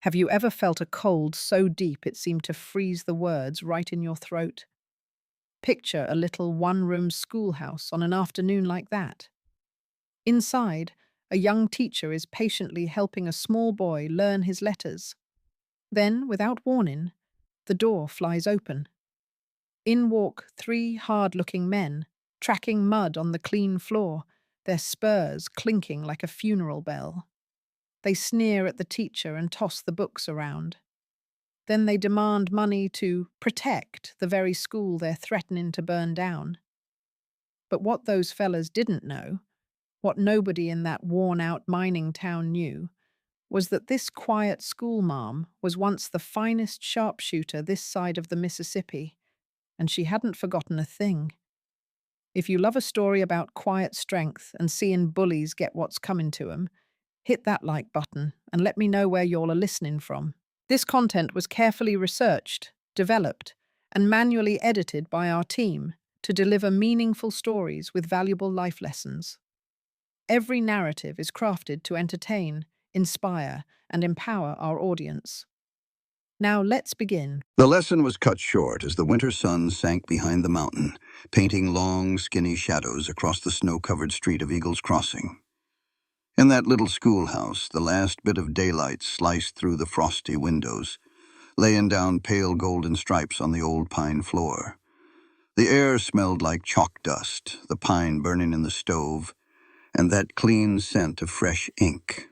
Have you ever felt a cold so deep it seemed to freeze the words right in your throat? Picture a little one-room schoolhouse on an afternoon like that. Inside, a young teacher is patiently helping a small boy learn his letters. Then, without warning, the door flies open. In walk three hard-looking men, tracking mud on the clean floor, their spurs clinking like a funeral bell. They sneer at the teacher and toss the books around. Then they demand money to protect the very school they're threatening to burn down. But what those fellas didn't know, what nobody in that worn-out mining town knew, was that this quiet schoolmarm was once the finest sharpshooter this side of the Mississippi, and she hadn't forgotten a thing. If you love a story about quiet strength and seeing bullies get what's coming to 'em, hit that like button and let me know where y'all are listening from. This content was carefully researched, developed, and manually edited by our team to deliver meaningful stories with valuable life lessons. Every narrative is crafted to entertain, inspire, and empower our audience. Now let's begin. The lesson was cut short as the winter sun sank behind the mountain, painting long, skinny shadows across the snow-covered street of Eagle's Crossing. In that little schoolhouse, the last bit of daylight sliced through the frosty windows, laying down pale golden stripes on the old pine floor. The air smelled like chalk dust, the pine burning in the stove, and that clean scent of fresh ink.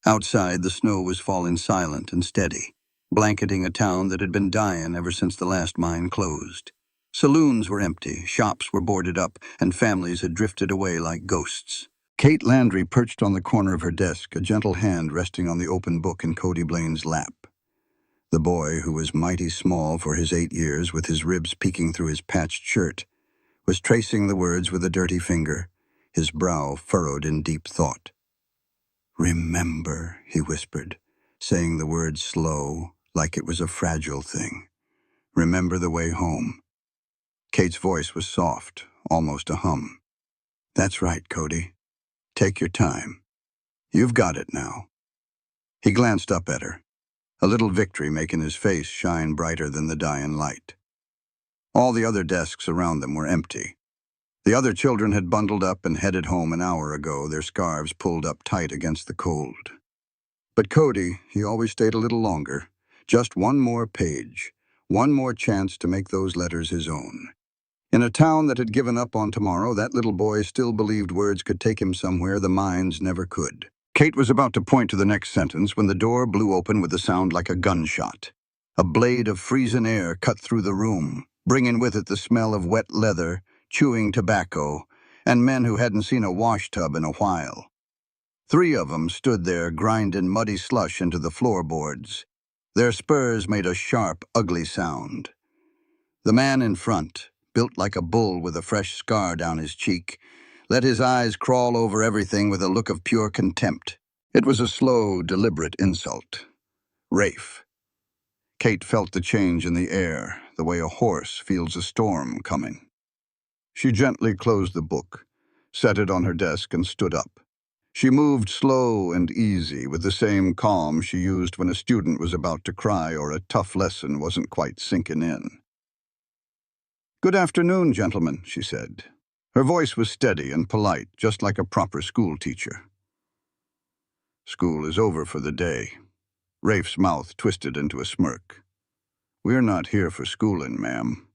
Outside, the snow was falling silent and steady, blanketing a town that had been dying ever since the last mine closed. Saloons were empty, shops were boarded up, and families had drifted away like ghosts. Kate Landry perched on the corner of her desk, a gentle hand resting on the open book in Cody Blaine's lap. The boy, who was mighty small for his 8 years, with his ribs peeking through his patched shirt, was tracing the words with a dirty finger, his brow furrowed in deep thought. "Remember," he whispered, saying the word slow, like it was a fragile thing. "Remember the way home." Kate's voice was soft, almost a hum. "That's right, Cody. Take your time. You've got it now." He glanced up at her, a little victory making his face shine brighter than the dying light. All the other desks around them were empty. The other children had bundled up and headed home an hour ago, their scarves pulled up tight against the cold. But Cody, he always stayed a little longer. Just one more page, one more chance to make those letters his own. In a town that had given up on tomorrow, that little boy still believed words could take him somewhere the minds never could. Kate was about to point to the next sentence when the door blew open with a sound like a gunshot. A blade of freezing air cut through the room, bringing with it the smell of wet leather, chewing tobacco, and men who hadn't seen a washtub in a while. 3 of them stood there, grinding muddy slush into the floorboards. Their spurs made a sharp, ugly sound. The man in front, built like a bull with a fresh scar down his cheek, let his eyes crawl over everything with a look of pure contempt. It was a slow, deliberate insult. Rafe. Kate felt the change in the air, the way a horse feels a storm coming. She gently closed the book, set it on her desk, and stood up. She moved slow and easy, with the same calm she used when a student was about to cry or a tough lesson wasn't quite sinking in. "Good afternoon, gentlemen," she said. Her voice was steady and polite, just like a proper school teacher. "School is over for the day." Rafe's mouth twisted into a smirk. "We're not here for schooling, ma'am."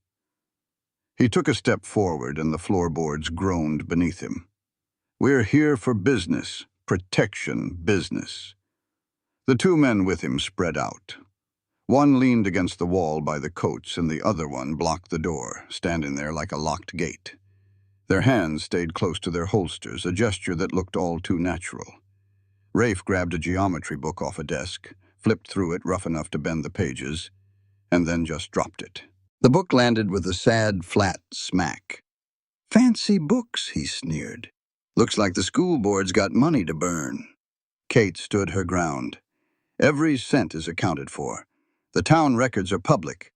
He took a step forward and the floorboards groaned beneath him. "We're here for business, protection business." The 2 men with him spread out. One leaned against the wall by the coats and the other one blocked the door, standing there like a locked gate. Their hands stayed close to their holsters, a gesture that looked all too natural. Rafe grabbed a geometry book off a desk, flipped through it rough enough to bend the pages, and then just dropped it. The book landed with a sad, flat smack. "Fancy books," he sneered. "Looks like the school board's got money to burn." Kate stood her ground. "Every cent is accounted for. The town records are public."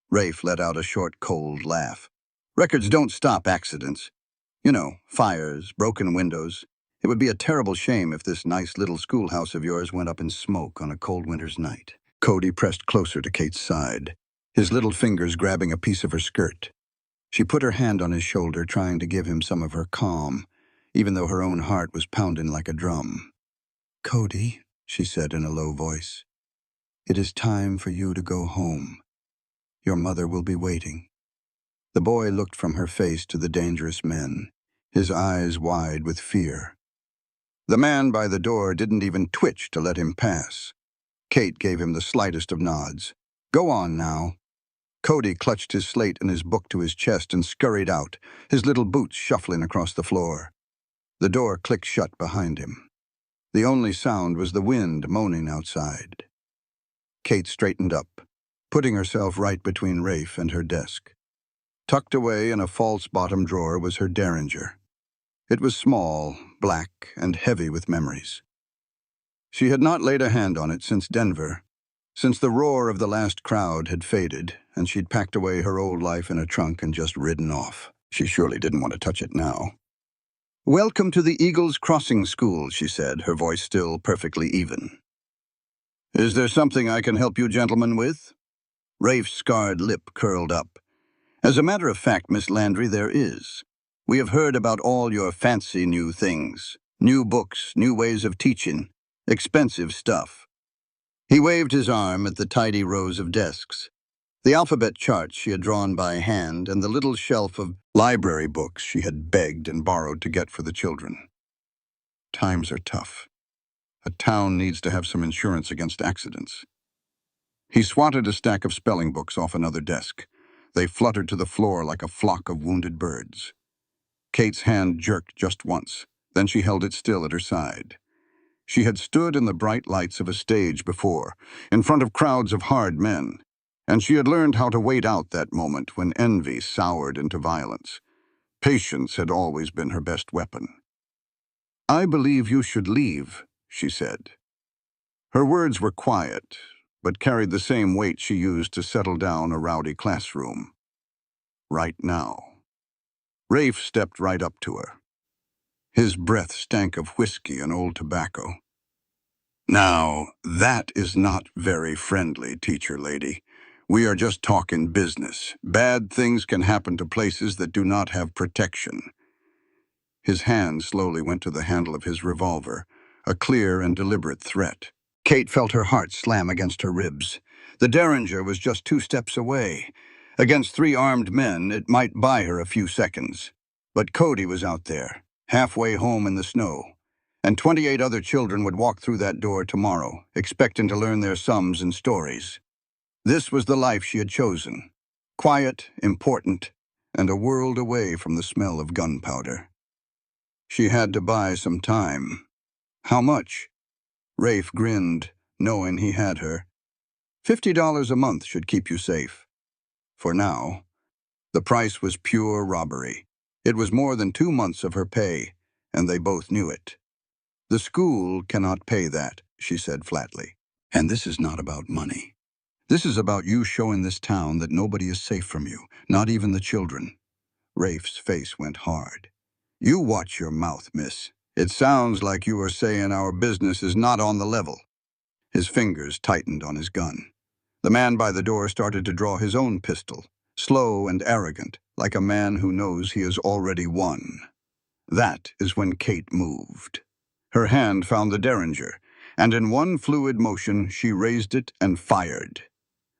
Rafe let out a short, cold laugh. "Records don't stop accidents. You know, fires, broken windows. It would be a terrible shame if this nice little schoolhouse of yours went up in smoke on a cold winter's night. Cody pressed closer to Kate's side, his little fingers grabbing a piece of her skirt. She put her hand on his shoulder, trying to give him some of her calm, even though her own heart was pounding like a drum. "Cody," she said in a low voice, "it is time for you to go home. Your mother will be waiting." The boy looked from her face to the dangerous men, his eyes wide with fear. The man by the door didn't even twitch to let him pass. Kate gave him the slightest of nods. "Go on now." Cody clutched his slate and his book to his chest and scurried out, his little boots shuffling across the floor. The door clicked shut behind him. The only sound was the wind moaning outside. Kate straightened up, putting herself right between Rafe and her desk. Tucked away in a false bottom drawer was her derringer. It was small, black, and heavy with memories. She had not laid a hand on it since Denver, since the roar of the last crowd had faded and she'd packed away her old life in a trunk and just ridden off. She surely didn't want to touch it now. "Welcome to the Eagles Crossing School," she said, her voice still perfectly even. "Is there something I can help you gentlemen with?" Rafe's scarred lip curled up. "As a matter of fact, Miss Landry, there is. We have heard about all your fancy new things. New books, new ways of teaching, expensive stuff." He waved his arm at the tidy rows of desks, the alphabet charts she had drawn by hand, and the little shelf of library books she had begged and borrowed to get for the children. "Times are tough. A town needs to have some insurance against accidents." He swatted a stack of spelling books off another desk. They fluttered to the floor like a flock of wounded birds. Kate's hand jerked just once, then she held it still at her side. She had stood in the bright lights of a stage before, in front of crowds of hard men, and she had learned how to wait out that moment when envy soured into violence. Patience had always been her best weapon. "I believe you should leave," she said. Her words were quiet, but carried the same weight she used to settle down a rowdy classroom. Right now. Rafe stepped right up to her. His breath stank of whiskey and old tobacco. "Now, that is not very friendly, teacher lady. We are just talking business. Bad things can happen to places that do not have protection." His hand slowly went to the handle of his revolver, a clear and deliberate threat. Kate felt her heart slam against her ribs. The derringer was just 2 steps away. Against 3 armed men, it might buy her a few seconds. But Cody was out there, halfway home in the snow. And 28 other children would walk through that door tomorrow, expecting to learn their sums and stories. This was the life she had chosen. Quiet, important, and a world away from the smell of gunpowder. She had to buy some time. How much? Rafe grinned, knowing he had her. $50 a month should keep you safe. For now. The price was pure robbery. It was more than 2 months of her pay, and they both knew it. "The school cannot pay that," she said flatly. "And this is not about money. This is about you showing this town that nobody is safe from you, not even the children." Rafe's face went hard. "You watch your mouth, miss. It sounds like you are saying our business is not on the level." His fingers tightened on his gun. The man by the door started to draw his own pistol, slow and arrogant, like a man who knows he has already won. That is when Kate moved. Her hand found the derringer, and in one fluid motion she raised it and fired.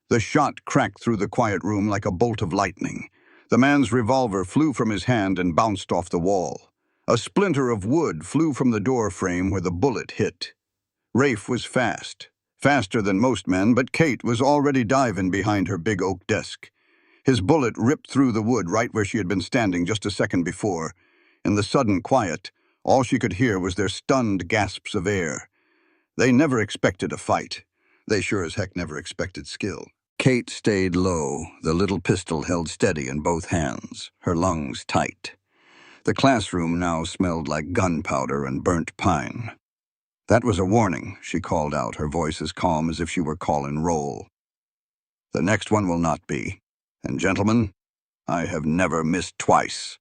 The shot cracked through the quiet room like a bolt of lightning. The man's revolver flew from his hand and bounced off the wall. A splinter of wood flew from the door frame where the bullet hit. Rafe was fast, faster than most men, but Kate was already diving behind her big oak desk. His bullet ripped through the wood right where she had been standing just a second before. In the sudden quiet, all she could hear was their stunned gasps of air. They never expected a fight. They sure as heck never expected skill. Kate stayed low, the little pistol held steady in both hands, her lungs tight. The classroom now smelled like gunpowder and burnt pine. "That was a warning," she called out, her voice as calm as if she were calling roll. "The next one will not be. And gentlemen, I have never missed twice."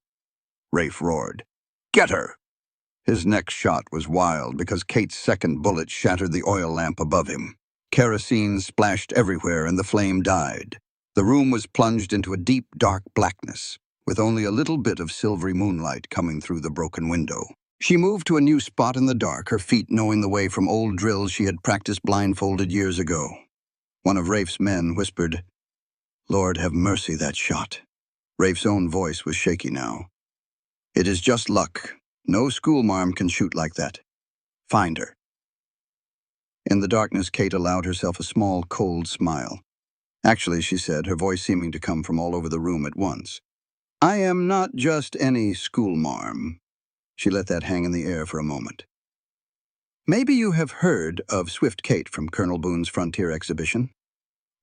Rafe roared. "Get her!" His next shot was wild because Kate's second bullet shattered the oil lamp above him. Kerosene splashed everywhere and the flame died. The room was plunged into a deep, dark blackness, with only a little bit of silvery moonlight coming through the broken window. She moved to a new spot in the dark, her feet knowing the way from old drills she had practiced blindfolded years ago. One of Rafe's men whispered, "Lord, have mercy, that shot." Rafe's own voice was shaky now. "It is just luck. No schoolmarm can shoot like that. Find her." In the darkness, Kate allowed herself a small, cold smile. "Actually," she said, her voice seeming to come from all over the room at once, "I am not just any schoolmarm." She let that hang in the air for a moment. "Maybe you have heard of Swift Kate from Colonel Boone's Frontier exhibition?"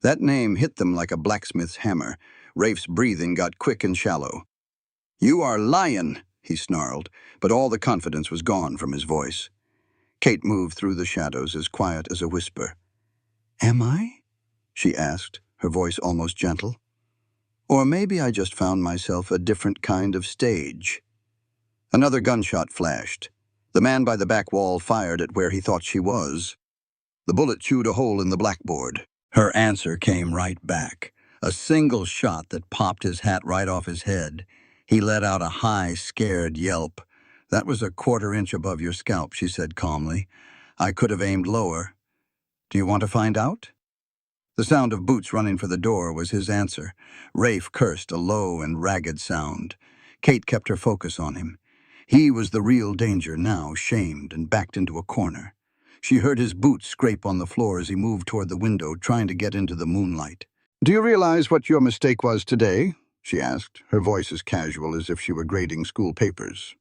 That name hit them like a blacksmith's hammer. Rafe's breathing got quick and shallow. "You are lying," he snarled, but all the confidence was gone from his voice. Kate moved through the shadows, as quiet as a whisper. "Am I?" she asked, her voice almost gentle. "Or maybe I just found myself a different kind of stage." Another gunshot flashed. The man by the back wall fired at where he thought she was. The bullet chewed a hole in the blackboard. Her answer came right back. A single shot that popped his hat right off his head. He let out a high, scared yelp. "That was a quarter-inch above your scalp," she said calmly. "I could have aimed lower. Do you want to find out?" The sound of boots running for the door was his answer. Rafe cursed, a low and ragged sound. Kate kept her focus on him. He was the real danger now, shamed and backed into a corner. She heard his boots scrape on the floor as he moved toward the window, trying to get into the moonlight. "Do you realize what your mistake was today?" she asked, her voice as casual as if she were grading school papers.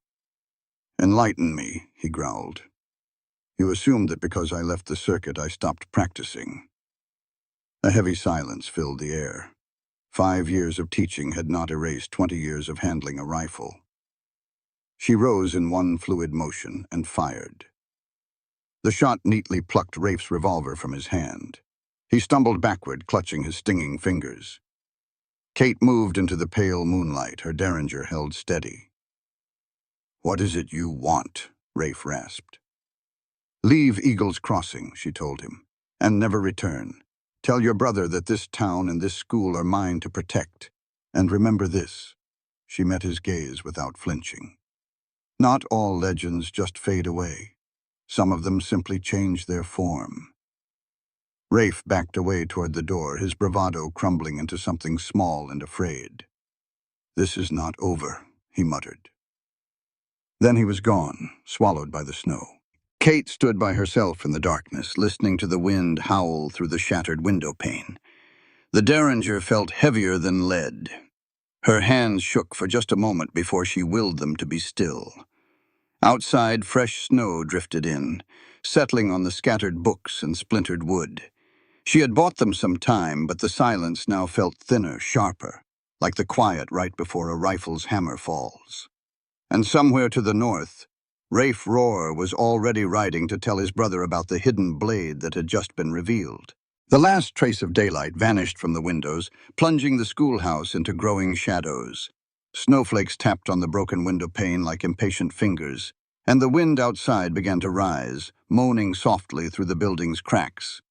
"Enlighten me," he growled. "You assumed that because I left the circuit I stopped practicing." A heavy silence filled the air. 5 years of teaching had not erased 20 years of handling a rifle. She rose in one fluid motion and fired. The shot neatly plucked Rafe's revolver from his hand. He stumbled backward, clutching his stinging fingers. Kate moved into the pale moonlight, her derringer held steady. "What is it you want?" Rafe rasped. "Leave Eagle's Crossing," she told him, "and never return. Tell your brother that this town and this school are mine to protect. And remember this." She met his gaze without flinching. "Not all legends just fade away. Some of them simply change their form." Rafe backed away toward the door, his bravado crumbling into something small and afraid. "This is not over," he muttered. Then he was gone, swallowed by the snow. Kate stood by herself in the darkness, listening to the wind howl through the shattered window pane. The derringer felt heavier than lead. Her hands shook for just a moment before she willed them to be still. Outside, fresh snow drifted in, settling on the scattered books and splintered wood. She had bought them some time, but the silence now felt thinner, sharper, like the quiet right before a rifle's hammer falls. And somewhere to the north, Rafe Rohr was already riding to tell his brother about the hidden blade that had just been revealed. The last trace of daylight vanished from the windows, plunging the schoolhouse into growing shadows. Snowflakes tapped on the broken window pane like impatient fingers, and the wind outside began to rise, moaning softly through the building's cracks.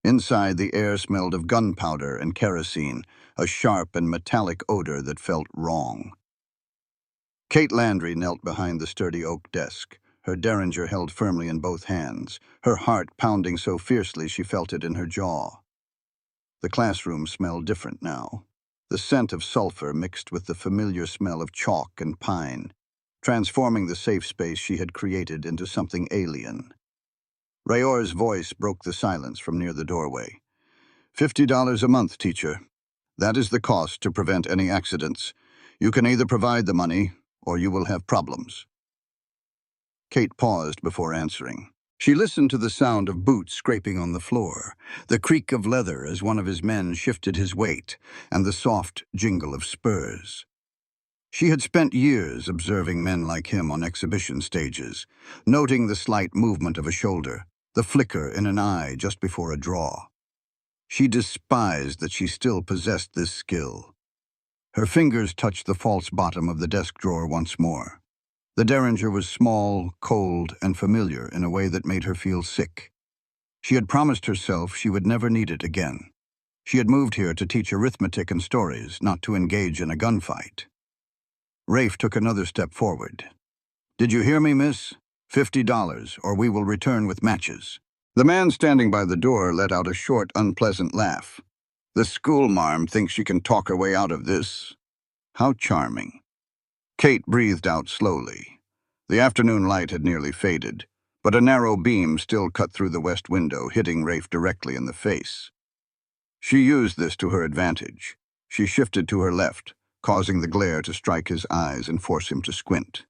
Inside, the air smelled of gunpowder and kerosene, a sharp and metallic odor that felt wrong. Kate Landry knelt behind the sturdy oak desk, her derringer held firmly in both hands, her heart pounding so fiercely she felt it in her jaw. The classroom smelled different now. The scent of sulfur mixed with the familiar smell of chalk and pine, transforming the safe space she had created into something alien. Rayor's voice broke the silence from near the doorway. $50 a month, teacher. That is the cost to prevent any accidents. You can either provide the money, or you will have problems." Kate paused before answering. She listened to the sound of boots scraping on the floor, the creak of leather as one of his men shifted his weight, and the soft jingle of spurs. She had spent years observing men like him on exhibition stages, noting the slight movement of a shoulder, the flicker in an eye just before a draw. She despised that she still possessed this skill. Her fingers touched the false bottom of the desk drawer once more. The derringer was small, cold, and familiar in a way that made her feel sick. She had promised herself she would never need it again. She had moved here to teach arithmetic and stories, not to engage in a gunfight. Rafe took another step forward. "Did you hear me, miss? $50, or we will return with matches." The man standing by the door let out a short, unpleasant laugh. "The schoolmarm thinks she can talk her way out of this. How charming." Kate breathed out slowly. The afternoon light had nearly faded, but a narrow beam still cut through the west window, hitting Rafe directly in the face. She used this to her advantage. She shifted to her left, causing the glare to strike his eyes and force him to squint.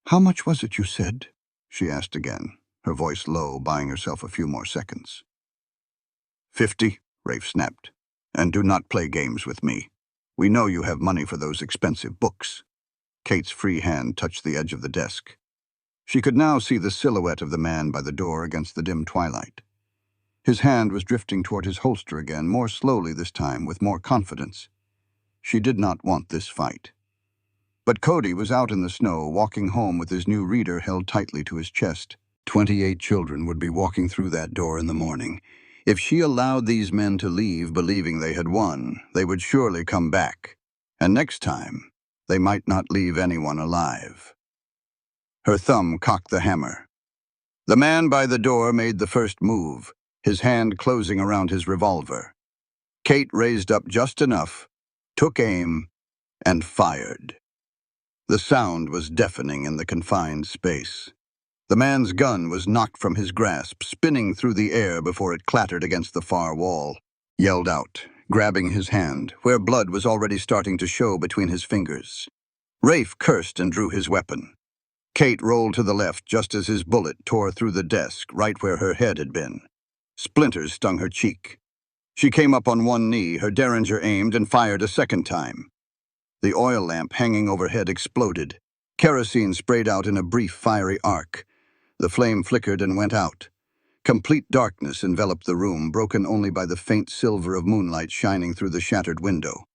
"How much was it, you said?" she asked again, her voice low, buying herself a few more seconds. "50, Rafe snapped. "And do not play games with me. We know you have money for those expensive books." Kate's free hand touched the edge of the desk. She could now see the silhouette of the man by the door against the dim twilight. His hand was drifting toward his holster again, more slowly this time, with more confidence. She did not want this fight. But Cody was out in the snow, walking home with his new reader held tightly to his chest. 28 children would be walking through that door in the morning. If she allowed these men to leave believing they had won, they would surely come back. And next time, they might not leave anyone alive. Her thumb cocked the hammer. The man by the door made the first move, his hand closing around his revolver. Kate raised up just enough, took aim, and fired. The sound was deafening in the confined space. The man's gun was knocked from his grasp, spinning through the air before it clattered against the far wall. Yelled out, grabbing his hand, where blood was already starting to show between his fingers. Rafe cursed and drew his weapon. Kate rolled to the left just as his bullet tore through the desk, right where her head had been. Splinters stung her cheek. She came up on one knee, her derringer aimed, and fired a second time. The oil lamp hanging overhead exploded. Kerosene sprayed out in a brief fiery arc. The flame flickered and went out. Complete darkness enveloped the room, broken only by the faint silver of moonlight shining through the shattered window.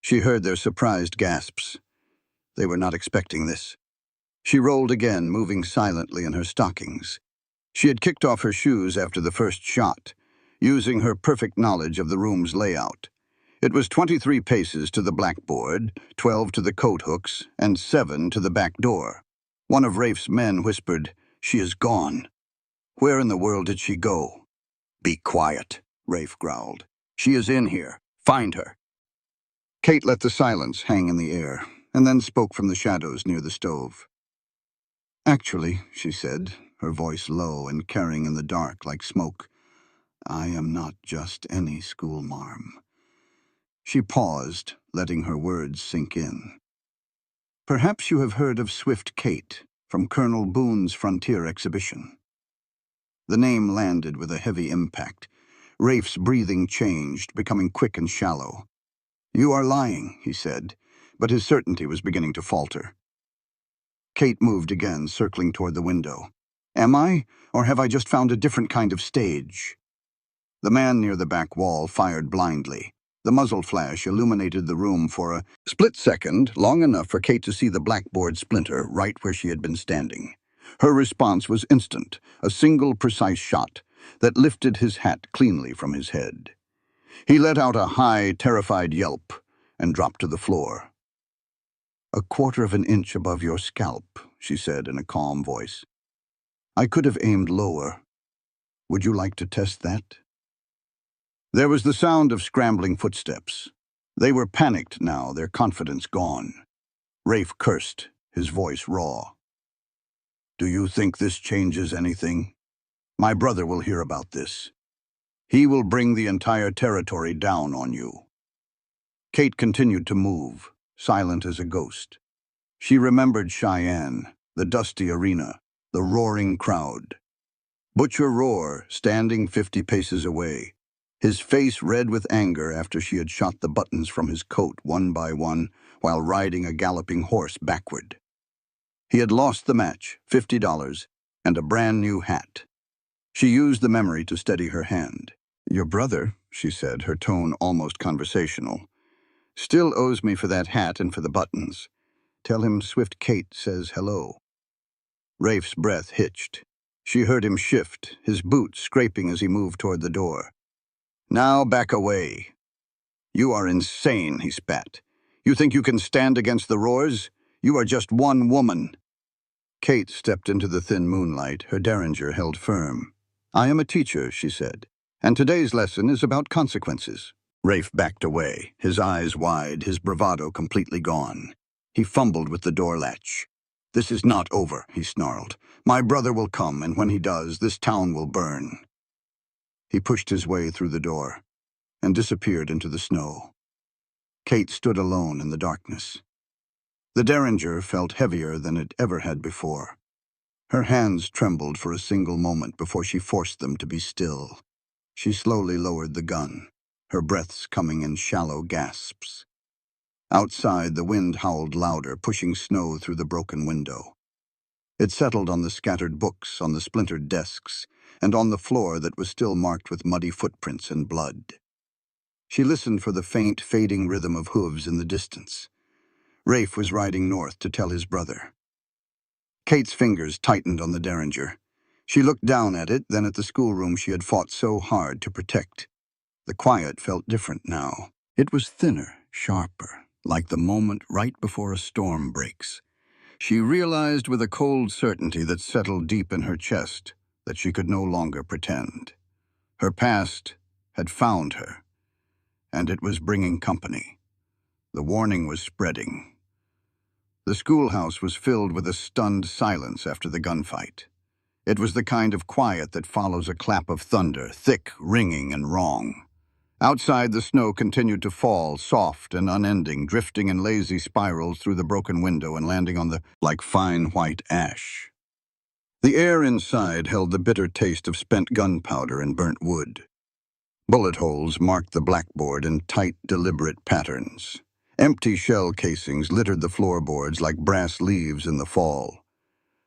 She heard their surprised gasps. They were not expecting this. She rolled again, moving silently in her stockings. She had kicked off her shoes after the first shot, using her perfect knowledge of the room's layout. It was 23 paces to the blackboard, 12 to the coat hooks, and 7 to the back door. One of Rafe's men whispered, "She is gone." Where in the world did she go? "Be quiet," Rafe growled. "She is in here. Find her." Kate let the silence hang in the air, and then spoke from the shadows near the stove. "Actually," she said, her voice low and carrying in the dark like smoke, "I am not just any schoolmarm." She paused, letting her words sink in. "Perhaps you have heard of Swift Kate from Colonel Boone's Frontier exhibition." The name landed with a heavy impact. Rafe's breathing changed, becoming quick and shallow. "You are lying," he said, but his certainty was beginning to falter. Kate moved again, circling toward the window. "Am I, or have I just found a different kind of stage?" The man near the back wall fired blindly. The muzzle flash illuminated the room for a split second, long enough for Kate to see the blackboard splinter right where she had been standing. Her response was instant, a single precise shot that lifted his hat cleanly from his head. He let out a high, terrified yelp and dropped to the floor. "A quarter of an inch above your scalp," she said in a calm voice. "I could have aimed lower. Would you like to test that?" There was the sound of scrambling footsteps. They were panicked now, their confidence gone. Rafe cursed, his voice raw. "Do you think this changes anything? My brother will hear about this. He will bring the entire territory down on you." Kate continued to move, silent as a ghost. She remembered Cheyenne, the dusty arena, the roaring crowd. Butcher Roar, standing 50 paces away, his face red with anger after she had shot the buttons from his coat one by one while riding a galloping horse backward. He had lost the match, $50, and a brand new hat. She used the memory to steady her hand. "Your brother," she said, her tone almost conversational, "still owes me for that hat and for the buttons. Tell him Swift Kate says hello." Rafe's breath hitched. She heard him shift, his boots scraping as he moved toward the door. "Now back away." "You are insane," he spat. "You think you can stand against the roars? You are just one woman." Kate stepped into the thin moonlight, her derringer held firm. "I am a teacher," she said, "and today's lesson is about consequences." Rafe backed away, his eyes wide, his bravado completely gone. He fumbled with the door latch. "This is not over," he snarled. "My brother will come, and when he does, this town will burn." He pushed his way through the door and disappeared into the snow. Kate stood alone in the darkness. The derringer felt heavier than it ever had before. Her hands trembled for a single moment before she forced them to be still. She slowly lowered the gun, her breaths coming in shallow gasps. Outside, the wind howled louder, pushing snow through the broken window. It settled on the scattered books, on the splintered desks, and on the floor that was still marked with muddy footprints and blood. She listened for the faint, fading rhythm of hooves in the distance. Rafe was riding north to tell his brother. Kate's fingers tightened on the derringer. She looked down at it, then at the schoolroom she had fought so hard to protect. The quiet felt different now. It was thinner, sharper, like the moment right before a storm breaks. She realized with a cold certainty that settled deep in her chest that she could no longer pretend. Her past had found her, and it was bringing company. The warning was spreading. The schoolhouse was filled with a stunned silence after the gunfight. It was the kind of quiet that follows a clap of thunder, thick, ringing, and wrong. Outside, the snow continued to fall, soft and unending, drifting in lazy spirals through the broken window and landing on like fine white ash. The air inside held the bitter taste of spent gunpowder and burnt wood. Bullet holes marked the blackboard in tight, deliberate patterns. Empty shell casings littered the floorboards like brass leaves in the fall.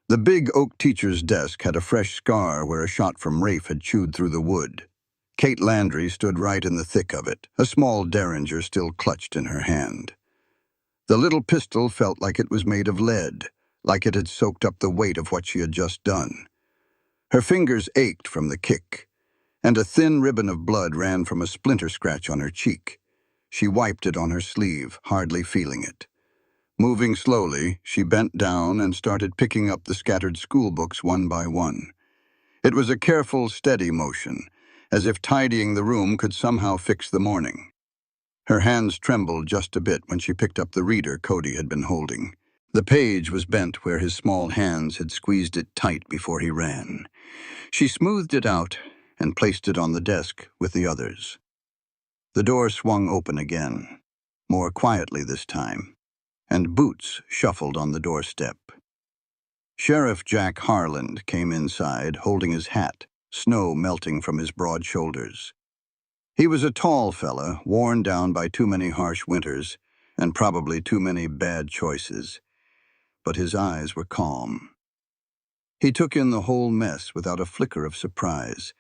The big oak teacher's desk had a fresh scar where a shot from Rafe had chewed through the wood. Kate Landry stood right in the thick of it, a small derringer still clutched in her hand. The little pistol felt like it was made of lead, like it had soaked up the weight of what she had just done. Her fingers ached from the kick, and a thin ribbon of blood ran from a splinter scratch on her cheek. She wiped it on her sleeve, hardly feeling it. Moving slowly, she bent down and started picking up the scattered schoolbooks one by one. It was a careful, steady motion, as if tidying the room could somehow fix the morning. Her hands trembled just a bit when she picked up the reader Cody had been holding. The page was bent where his small hands had squeezed it tight before he ran. She smoothed it out and placed it on the desk with the others. The door swung open again, more quietly this time, and boots shuffled on the doorstep. Sheriff Jack Harland came inside, holding his hat, snow melting from his broad shoulders. He was a tall fella, worn down by too many harsh winters, and probably too many bad choices, but his eyes were calm. He took in the whole mess without a flicker of surprise,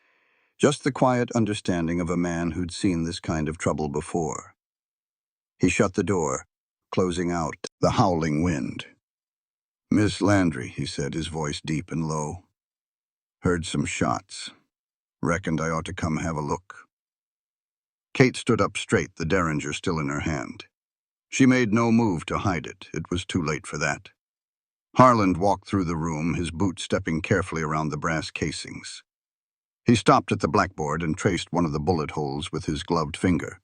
just the quiet understanding of a man who'd seen this kind of trouble before. He shut the door, closing out the howling wind. "Miss Landry," he said, his voice deep and low. "Heard some shots. Reckoned I ought to come have a look." Kate stood up straight, the derringer still in her hand. She made no move to hide it. It was too late for that. Harland walked through the room, his boots stepping carefully around the brass casings. He stopped at the blackboard and traced one of the bullet holes with his gloved finger.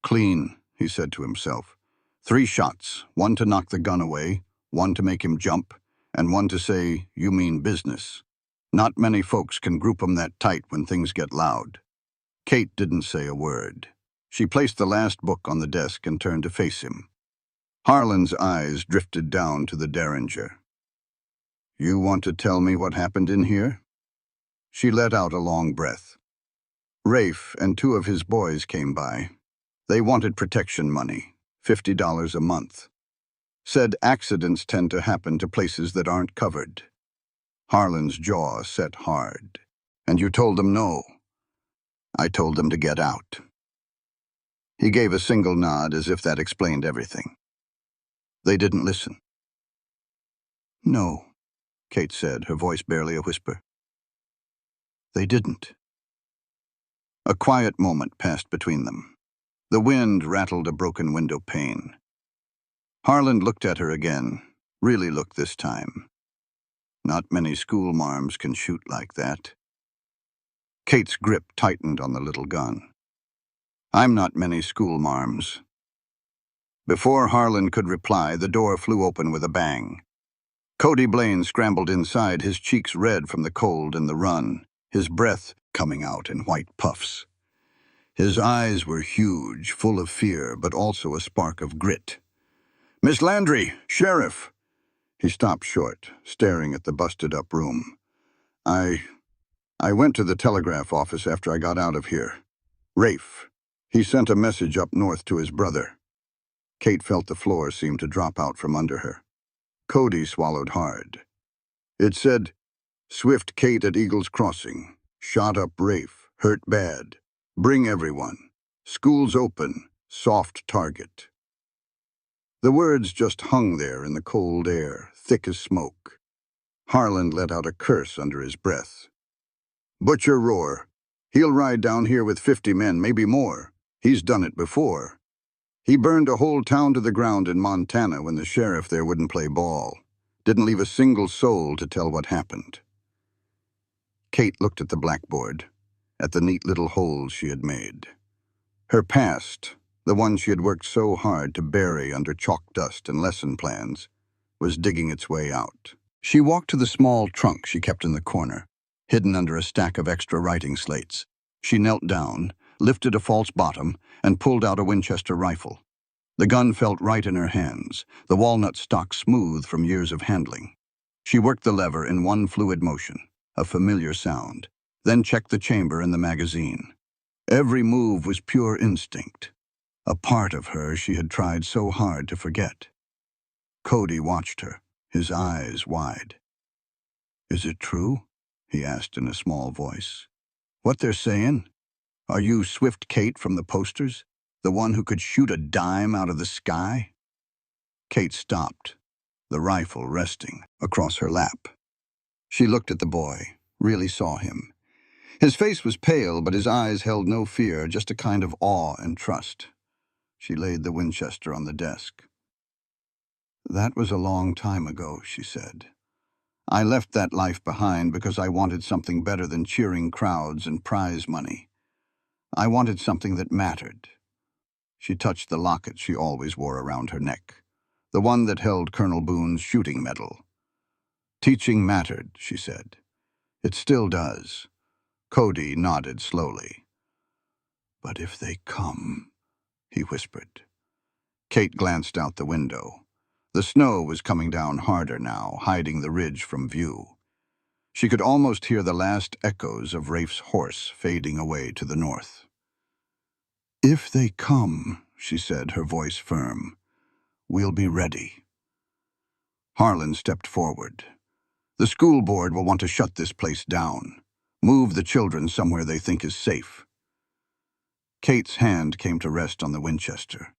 "Clean," he said to himself. 3 shots, one to knock the gun away, one to make him jump, and one to say, "You mean business." Not many folks can group 'em that tight when things get loud. Kate didn't say a word. She placed the last book on the desk and turned to face him. Harlan's eyes drifted down to the derringer. "You want to tell me what happened in here?" She let out a long breath. "Rafe and 2 of his boys came by. They wanted protection money, $50 a month. Said accidents tend to happen to places that aren't covered." Harlan's jaw set hard. "And you told them no?" "I told them to get out." He gave a single nod as if that explained everything. "They didn't listen." No, Kate said, her voice barely a whisper. They didn't. A quiet moment passed between them. The wind rattled a broken window pane. Harlan looked at her again, really looked this time. Not many schoolmarms can shoot like that. Kate's grip tightened on the little gun. I'm not many schoolmarms. Before Harlan could reply, the door flew open with a bang. Cody Blaine scrambled inside, his cheeks red from the cold and the run, his breath coming out in white puffs. His eyes were huge, full of fear, but also a spark of grit. "Miss Landry, Sheriff!" He stopped short, staring at the busted-up room. I went to the telegraph office after I got out of here. Rafe. He sent a message up north to his brother. Kate felt the floor seem to drop out from under her. Cody swallowed hard. It said, "Swift Kate at Eagles Crossing. Shot up Rafe. Hurt bad. Bring everyone. School's open. Soft target." The words just hung there in the cold air, thick as smoke. Harlan let out a curse under his breath. "Butcher roar. He'll ride down here with 50 men, maybe more. He's done it before. He burned a whole town to the ground in Montana when the sheriff there wouldn't play ball. Didn't leave a single soul to tell what happened." Kate looked at the blackboard, at the neat little holes she had made. Her past, the one she had worked so hard to bury under chalk dust and lesson plans, was digging its way out. She walked to the small trunk she kept in the corner, hidden under a stack of extra writing slates. She knelt down, lifted a false bottom, and pulled out a Winchester rifle. The gun felt right in her hands, the walnut stock smooth from years of handling. She worked the lever in one fluid motion, a familiar sound, then checked the chamber and the magazine. Every move was pure instinct, a part of her she had tried so hard to forget. Cody watched her, his eyes wide. "Is it true?" he asked in a small voice. "What they're saying? Are you Swift Kate from the posters? The one who could shoot a dime out of the sky?" Kate stopped, the rifle resting across her lap. She looked at the boy, really saw him. His face was pale, but his eyes held no fear, just a kind of awe and trust. She laid the Winchester on the desk. "That was a long time ago," she said. "I left that life behind because I wanted something better than cheering crowds and prize money. I wanted something that mattered." She touched the locket she always wore around her neck, the one that held Colonel Boone's shooting medal. "Teaching mattered," she said. "It still does." Cody nodded slowly. "But if they come," he whispered. Kate glanced out the window. The snow was coming down harder now, hiding the ridge from view. She could almost hear the last echoes of Rafe's horse fading away to the north. "If they come," she said, her voice firm, "we'll be ready." Harlan stepped forward. "The school board will want to shut this place down. Move the children somewhere they think is safe." Kate's hand came to rest on the Winchester.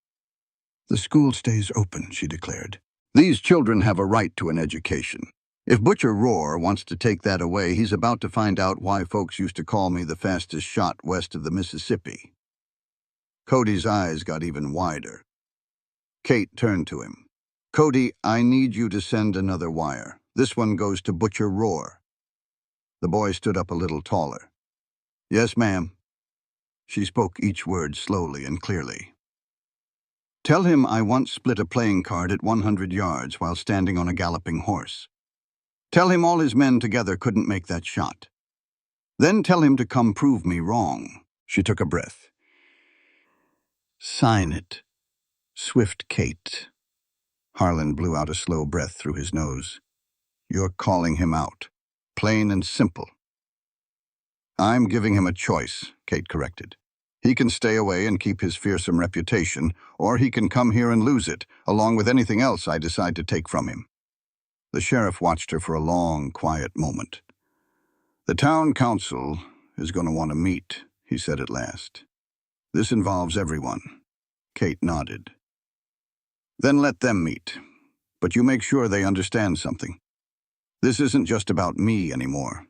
"The school stays open," she declared. "These children have a right to an education. If Butcher Roar wants to take that away, he's about to find out why folks used to call me the fastest shot west of the Mississippi." Cody's eyes got even wider. Kate turned to him. "Cody, I need you to send another wire. This one goes to Butcher Roar." The boy stood up a little taller. "Yes, ma'am." She spoke each word slowly and clearly. "Tell him I once split a playing card at 100 yards while standing on a galloping horse. Tell him all his men together couldn't make that shot. Then tell him to come prove me wrong." She took a breath. "Sign it. Swift Kate." Harlan blew out a slow breath through his nose. "You're calling him out. Plain and simple." "I'm giving him a choice," Kate corrected. "He can stay away and keep his fearsome reputation, or he can come here and lose it, along with anything else I decide to take from him." The sheriff watched her for a long, quiet moment. "The town council is going to want to meet," he said at last. "This involves everyone." Kate nodded. "Then let them meet. But you make sure they understand something. This isn't just about me anymore.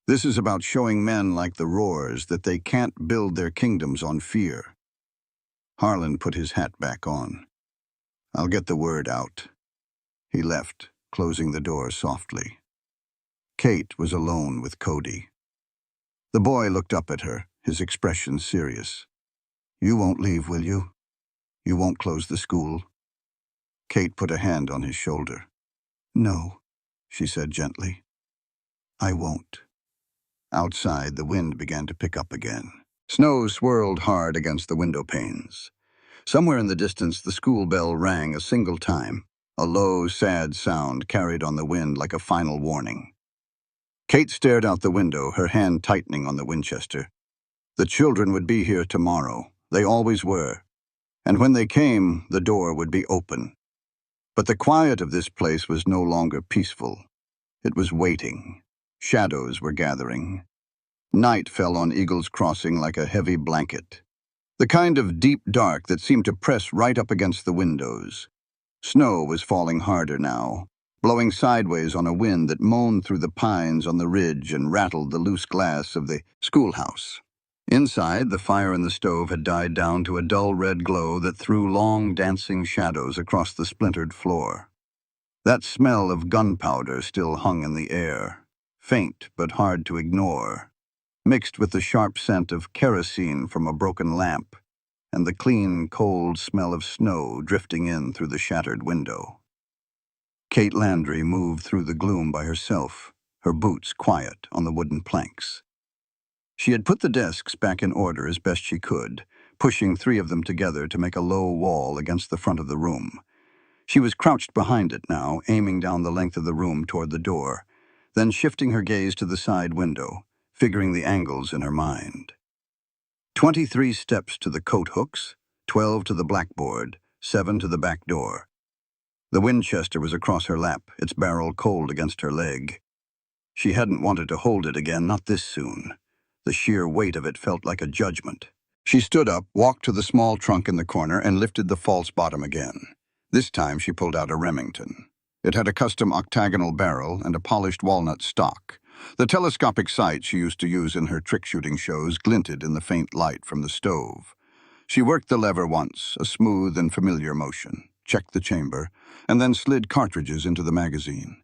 This is about showing men like the Roars that they can't build their kingdoms on fear. Harlan put his hat back on. I'll get the word out. He left, closing the door softly. Kate was alone with Cody. The boy looked up at her, his expression serious. You won't leave, will you? You won't close the school? Kate put a hand on his shoulder. No, she said gently. I won't. Outside, the wind began to pick up again. Snow swirled hard against the window panes. Somewhere in the distance, the school bell rang a single time, a low, sad sound carried on the wind like a final warning. Kate stared out the window, her hand tightening on the Winchester. The children would be here tomorrow. They always were. And when they came, the door would be open. But the quiet of this place was no longer peaceful. It was waiting. Shadows were gathering. Night fell on Eagle's Crossing like a heavy blanket. The kind of deep dark that seemed to press right up against the windows. Snow was falling harder now, blowing sideways on a wind that moaned through the pines on the ridge and rattled the loose glass of the schoolhouse. Inside, the fire in the stove had died down to a dull red glow that threw long, dancing shadows across the splintered floor. That smell of gunpowder still hung in the air, faint but hard to ignore, mixed with the sharp scent of kerosene from a broken lamp and the clean, cold smell of snow drifting in through the shattered window. Kate Landry moved through the gloom by herself, her boots quiet on the wooden planks. She had put the desks back in order as best she could, pushing 3 of them together to make a low wall against the front of the room. She was crouched behind it now, aiming down the length of the room toward the door, then shifting her gaze to the side window, figuring the angles in her mind. 23 steps to the coat hooks, 12 to the blackboard, 7 to the back door. The Winchester was across her lap, its barrel cold against her leg. She hadn't wanted to hold it again, not this soon. The sheer weight of it felt like a judgment. She stood up, walked to the small trunk in the corner, and lifted the false bottom again. This time she pulled out a Remington. It had a custom octagonal barrel and a polished walnut stock. The telescopic sight she used to use in her trick-shooting shows glinted in the faint light from the stove. She worked the lever once, a smooth and familiar motion, checked the chamber, and then slid cartridges into the magazine.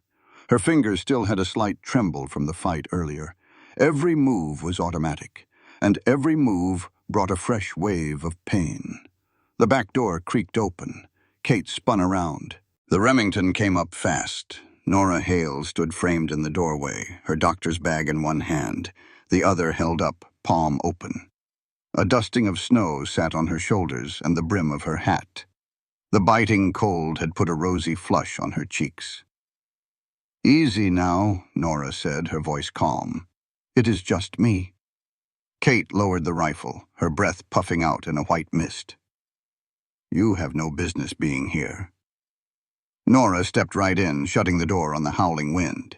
Her fingers still had a slight tremble from the fight earlier. Every move was automatic, and every move brought a fresh wave of pain. The back door creaked open. Kate spun around. The Remington came up fast. Nora Hale stood framed in the doorway, her doctor's bag in one hand, the other held up, palm open. A dusting of snow sat on her shoulders and the brim of her hat. The biting cold had put a rosy flush on her cheeks. Easy now, Nora said, her voice calm. It is just me. Kate lowered the rifle, her breath puffing out in a white mist. You have no business being here. Nora stepped right in, shutting the door on the howling wind.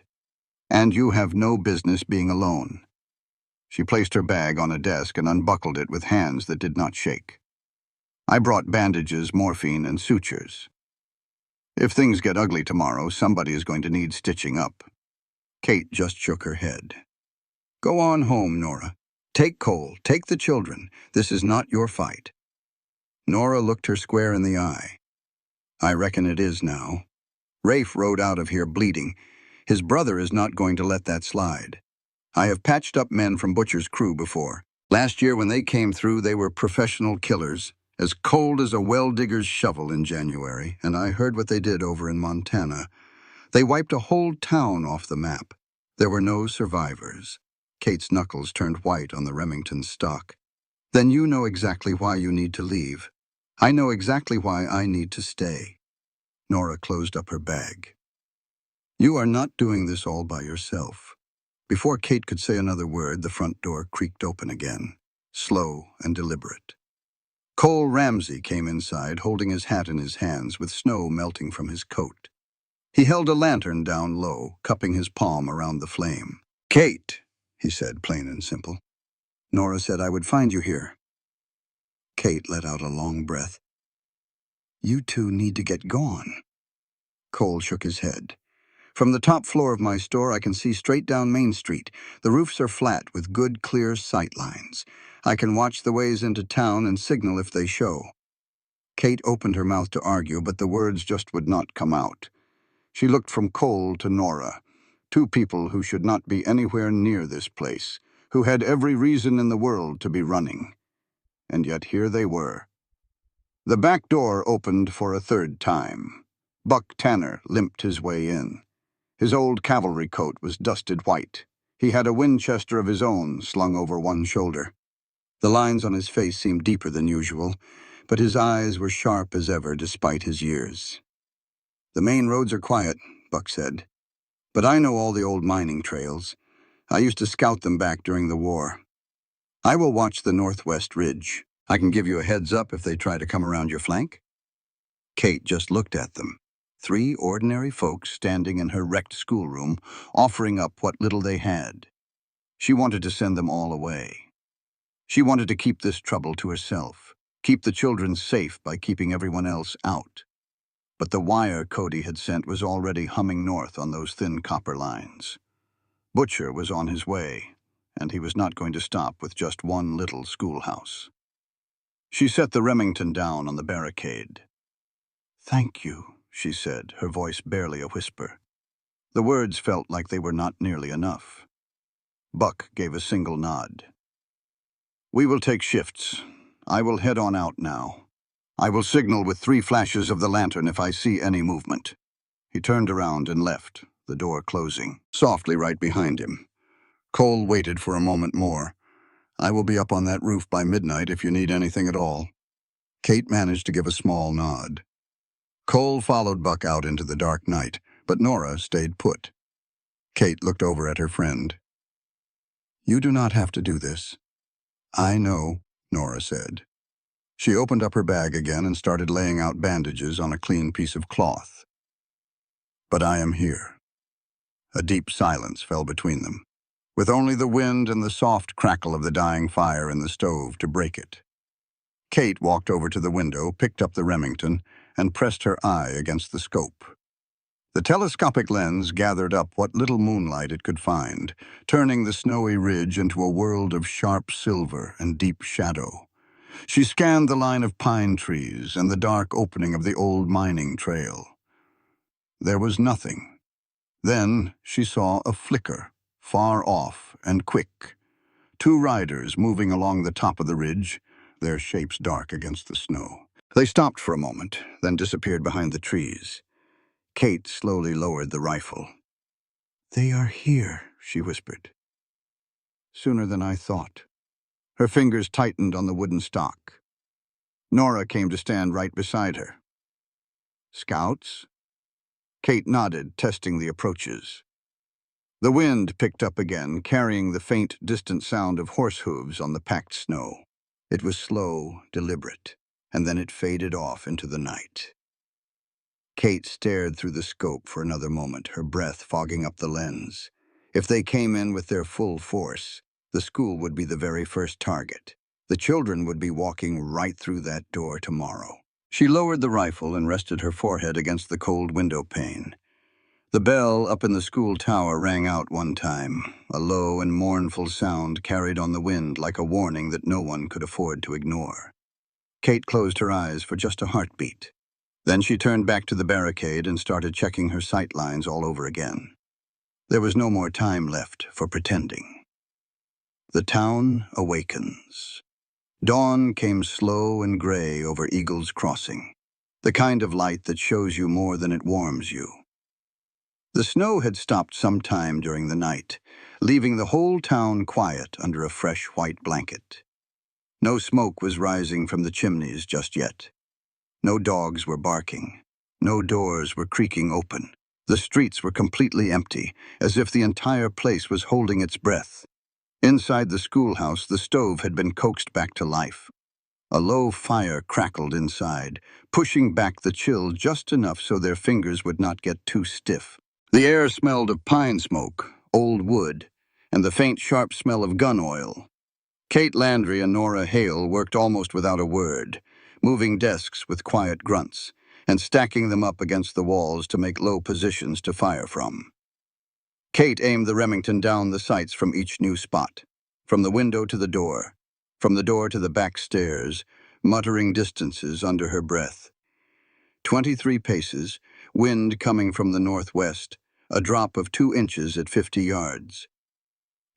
And you have no business being alone. She placed her bag on a desk and unbuckled it with hands that did not shake. I brought bandages, morphine, and sutures. If things get ugly tomorrow, somebody is going to need stitching up. Kate just shook her head. Go on home, Nora. Take Cole, take the children. This is not your fight. Nora looked her square in the eye. I reckon it is now. Rafe rode out of here bleeding. His brother is not going to let that slide. I have patched up men from Butcher's crew before. Last year when they came through, they were professional killers, as cold as a well-digger's shovel in January, and I heard what they did over in Montana. They wiped a whole town off the map. There were no survivors. Kate's knuckles turned white on the Remington stock. Then you know exactly why you need to leave. I know exactly why I need to stay. Nora closed up her bag. You are not doing this all by yourself. Before Kate could say another word, the front door creaked open again, slow and deliberate. Cole Ramsey came inside, holding his hat in his hands with snow melting from his coat. He held a lantern down low, cupping his palm around the flame. Kate, he said, plain and simple. Nora said I would find you here. Kate let out a long breath. You two need to get gone. Cole shook his head. From the top floor of my store, I can see straight down Main Street. The roofs are flat with good, clear sight lines. I can watch the ways into town and signal if they show. Kate opened her mouth to argue, but the words just would not come out. She looked from Cole to Nora, two people who should not be anywhere near this place, who had every reason in the world to be running. And yet here they were. The back door opened for a third time. Buck Tanner limped his way in. His old cavalry coat was dusted white. He had a Winchester of his own slung over one shoulder. The lines on his face seemed deeper than usual, but his eyes were sharp as ever despite his years. "The main roads are quiet," Buck said, "but I know all the old mining trails. I used to scout them back during the war. I will watch the northwest ridge. I can give you a heads up if they try to come around your flank." Kate just looked at them. Three ordinary folks standing in her wrecked schoolroom, offering up what little they had. She wanted to send them all away. She wanted to keep this trouble to herself, keep the children safe by keeping everyone else out. But the wire Cody had sent was already humming north on those thin copper lines. Butcher was on his way, and he was not going to stop with just one little schoolhouse. She set the Remington down on the barricade. "Thank you," she said, her voice barely a whisper. The words felt like they were not nearly enough. Buck gave a single nod. "We will take shifts. I will head on out now. I will signal with 3 flashes of the lantern if I see any movement." He turned around and left, the door closing softly right behind him. Cole waited for a moment more. "I will be up on that roof by midnight if you need anything at all." Kate managed to give a small nod. Cole followed Buck out into the dark night, but Nora stayed put. Kate looked over at her friend. "You do not have to do this." "I know," Nora said. She opened up her bag again and started laying out bandages on a clean piece of cloth. "But I am here." A deep silence fell between them, with only the wind and the soft crackle of the dying fire in the stove to break it. Kate walked over to the window, picked up the Remington, and pressed her eye against the scope. The telescopic lens gathered up what little moonlight it could find, turning the snowy ridge into a world of sharp silver and deep shadow. She scanned the line of pine trees and the dark opening of the old mining trail. There was nothing. Then she saw a flicker, far off and quick. 2 riders moving along the top of the ridge, their shapes dark against the snow. They stopped for a moment, then disappeared behind the trees. Kate slowly lowered the rifle. "They are here," she whispered. "Sooner than I thought." Her fingers tightened on the wooden stock. Nora came to stand right beside her. "Scouts?" Kate nodded, testing the approaches. The wind picked up again, carrying the faint, distant sound of horse hooves on the packed snow. It was slow, deliberate, and then it faded off into the night. Kate stared through the scope for another moment, her breath fogging up the lens. If they came in with their full force, the school would be the very first target. The children would be walking right through that door tomorrow. She lowered the rifle and rested her forehead against the cold window pane. The bell up in the school tower rang out one time, a low and mournful sound carried on the wind like a warning that no one could afford to ignore. Kate closed her eyes for just a heartbeat. Then she turned back to the barricade and started checking her sight lines all over again. There was no more time left for pretending. The town awakens. Dawn came slow and gray over Eagle's Crossing, the kind of light that shows you more than it warms you. The snow had stopped some time during the night, leaving the whole town quiet under a fresh white blanket. No smoke was rising from the chimneys just yet. No dogs were barking. No doors were creaking open. The streets were completely empty, as if the entire place was holding its breath. Inside the schoolhouse, the stove had been coaxed back to life. A low fire crackled inside, pushing back the chill just enough so their fingers would not get too stiff. The air smelled of pine smoke, old wood, and the faint, sharp smell of gun oil. Kate Landry and Nora Hale worked almost without a word, moving desks with quiet grunts, and stacking them up against the walls to make low positions to fire from. Kate aimed the Remington down the sights from each new spot, from the window to the door, from the door to the back stairs, muttering distances under her breath. 23 paces, wind coming from the northwest, a drop of 2 inches at 50 yards.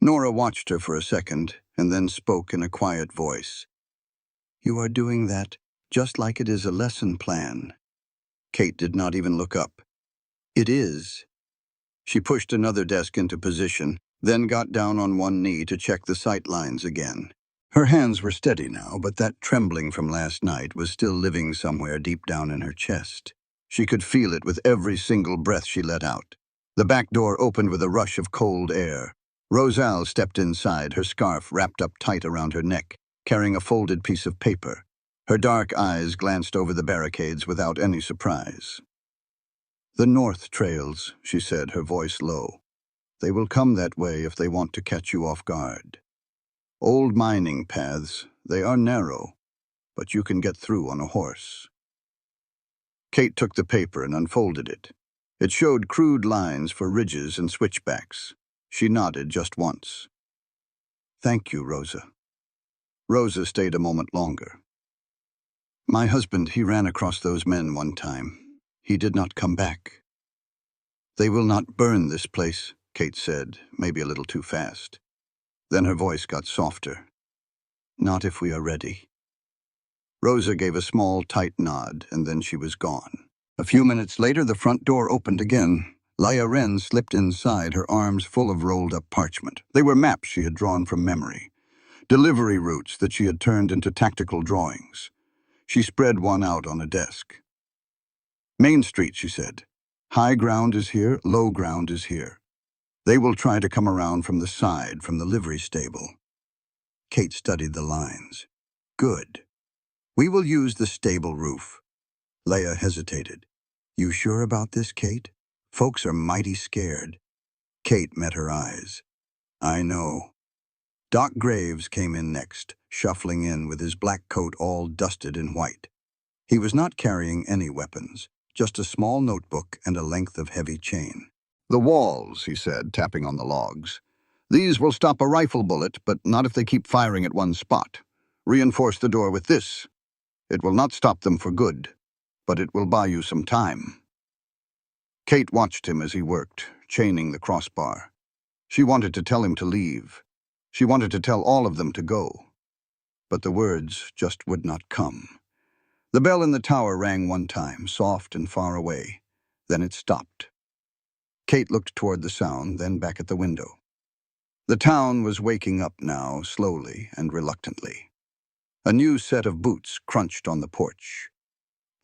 Nora watched her for a second and then spoke in a quiet voice. "You are doing that just like it is a lesson plan." Kate did not even look up. "It is." She pushed another desk into position, then got down on one knee to check the sight lines again. Her hands were steady now, but that trembling from last night was still living somewhere deep down in her chest. She could feel it with every single breath she let out. The back door opened with a rush of cold air. Rosal stepped inside, her scarf wrapped up tight around her neck, carrying a folded piece of paper. Her dark eyes glanced over the barricades without any surprise. "The north trails," she said, her voice low. "They will come that way if they want to catch you off guard. Old mining paths, they are narrow, but you can get through on a horse." Kate took the paper and unfolded it. It showed crude lines for ridges and switchbacks. She nodded just once. "Thank you, Rosa." Rosa stayed a moment longer. "My husband, he ran across those men one time. He did not come back." "They will not burn this place," Kate said, maybe a little too fast. Then her voice got softer. "Not if we are ready." Rosa gave a small, tight nod, and then she was gone. A few minutes later, the front door opened again. Leia Wren slipped inside, her arms full of rolled-up parchment. They were maps she had drawn from memory, delivery routes that she had turned into tactical drawings. She spread one out on a desk. "Main Street," she said. "High ground is here, low ground is here. They will try to come around from the side, from the livery stable." Kate studied the lines. "Good. We will use the stable roof." Leia hesitated. "You sure about this, Kate? Folks are mighty scared." Kate met her eyes. "I know." Doc Graves came in next, shuffling in with his black coat all dusted in white. He was not carrying any weapons, just a small notebook and a length of heavy chain. "The walls," he said, tapping on the logs. "These will stop a rifle bullet, but not if they keep firing at one spot. Reinforce the door with this. It will not stop them for good, but it will buy you some time." Kate watched him as he worked, chaining the crossbar. She wanted to tell him to leave. She wanted to tell all of them to go. But the words just would not come. The bell in the tower rang one time, soft and far away. Then it stopped. Kate looked toward the sound, then back at the window. The town was waking up now, slowly and reluctantly. A new set of boots crunched on the porch.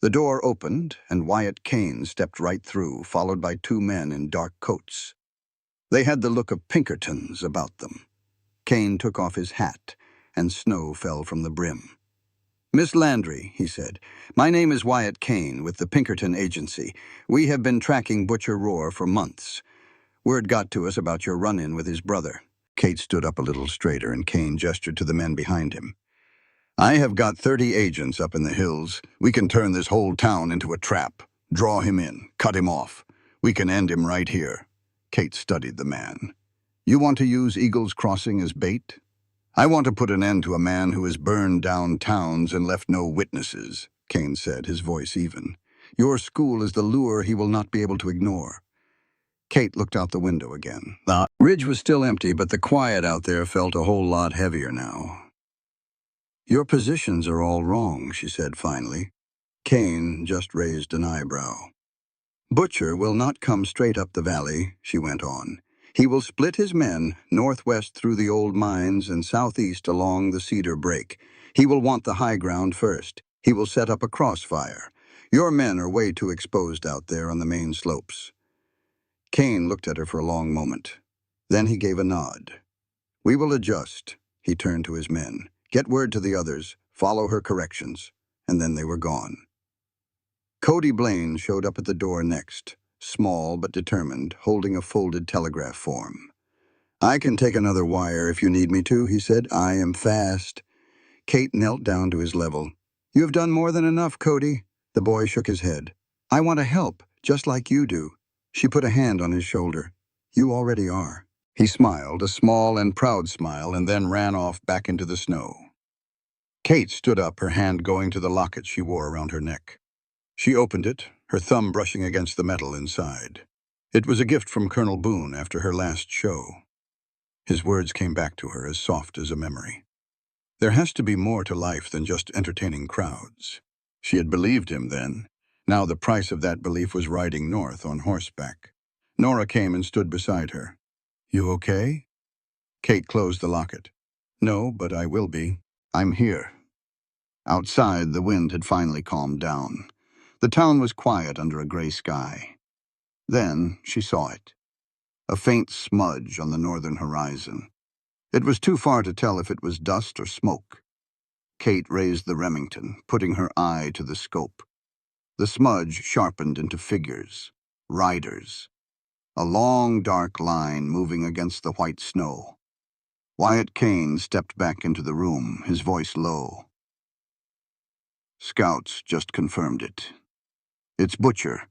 The door opened, and Wyatt Kane stepped right through, followed by 2 men in dark coats. They had the look of Pinkertons about them. Kane took off his hat, and snow fell from the brim. "Miss Landry," he said, "my name is Wyatt Kane with the Pinkerton Agency. We have been tracking Butcher Roar for months. Word got to us about your run-in with his brother." Kate stood up a little straighter, and Kane gestured to the men behind him. "I have got 30 agents up in the hills. We can turn this whole town into a trap. Draw him in, cut him off. We can end him right here." Kate studied the man. "You want to use Eagle's Crossing as bait?" "I want to put an end to a man who has burned down towns and left no witnesses," Kane said, his voice even. "Your school is the lure he will not be able to ignore." Kate looked out the window again. The ridge was still empty, but the quiet out there felt a whole lot heavier now. "Your positions are all wrong," she said finally. Kane just raised an eyebrow. "Butcher will not come straight up the valley," she went on. "He will split his men northwest through the old mines and southeast along the Cedar Break. He will want the high ground first. He will set up a crossfire. Your men are way too exposed out there on the main slopes." Kane looked at her for a long moment. Then he gave a nod. "We will adjust." He turned to his men. "Get word to the others. Follow her corrections." And then they were gone. Cody Blaine showed up at the door next, small but determined, holding a folded telegraph form. "I can take another wire if you need me to," he said. "I am fast." Kate knelt down to his level. "You have done more than enough, Cody. The boy shook his head. I want to help, just like you do. She put a hand on his shoulder. You already are. He smiled, a small and proud smile, and then ran off back into the snow. Kate stood up, her hand going to the locket she wore around her neck. She opened it, her thumb brushing against the metal inside. It was a gift from Colonel Boone after her last show. His words came back to her as soft as a memory. There has to be more to life than just entertaining crowds. She had believed him then. Now the price of that belief was riding north on horseback. Nora came and stood beside her. You okay? Kate closed the locket. No, but I will be. I'm here. Outside, the wind had finally calmed down. The town was quiet under a gray sky. Then she saw it. A faint smudge on the northern horizon. It was too far to tell if it was dust or smoke. Kate raised the Remington, putting her eye to the scope. The smudge sharpened into figures, riders. A long, dark line moving against the white snow. Wyatt Kane stepped back into the room, his voice low. Scouts just confirmed it. It's Butcher.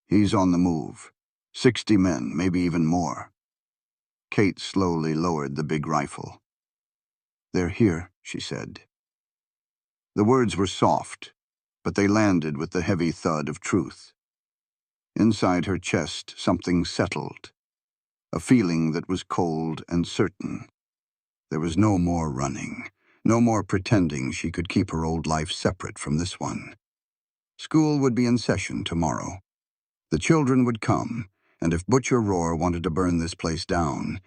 He's on the move. 60 men, maybe even more. Kate slowly lowered the big rifle. They're here, she said. The words were soft, but they landed with the heavy thud of truth. Inside her chest, something settled, a feeling that was cold and certain. There was no more running, no more pretending she could keep her old life separate from this one. School would be in session tomorrow. The children would come, and if Butcher Roar wanted to burn this place down,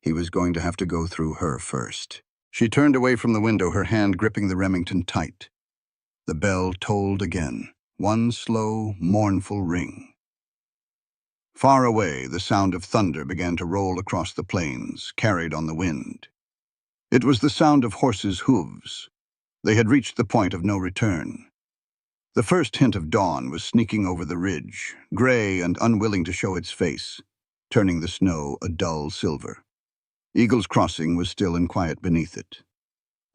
he was going to have to go through her first. She turned away from the window, her hand gripping the Remington tight. The bell tolled again, one slow, mournful ring. Far away, the sound of thunder began to roll across the plains, carried on the wind. It was the sound of horses' hooves. They had reached the point of no return. The first hint of dawn was sneaking over the ridge, gray and unwilling to show its face, turning the snow a dull silver. Eagle's Crossing was still and quiet beneath it.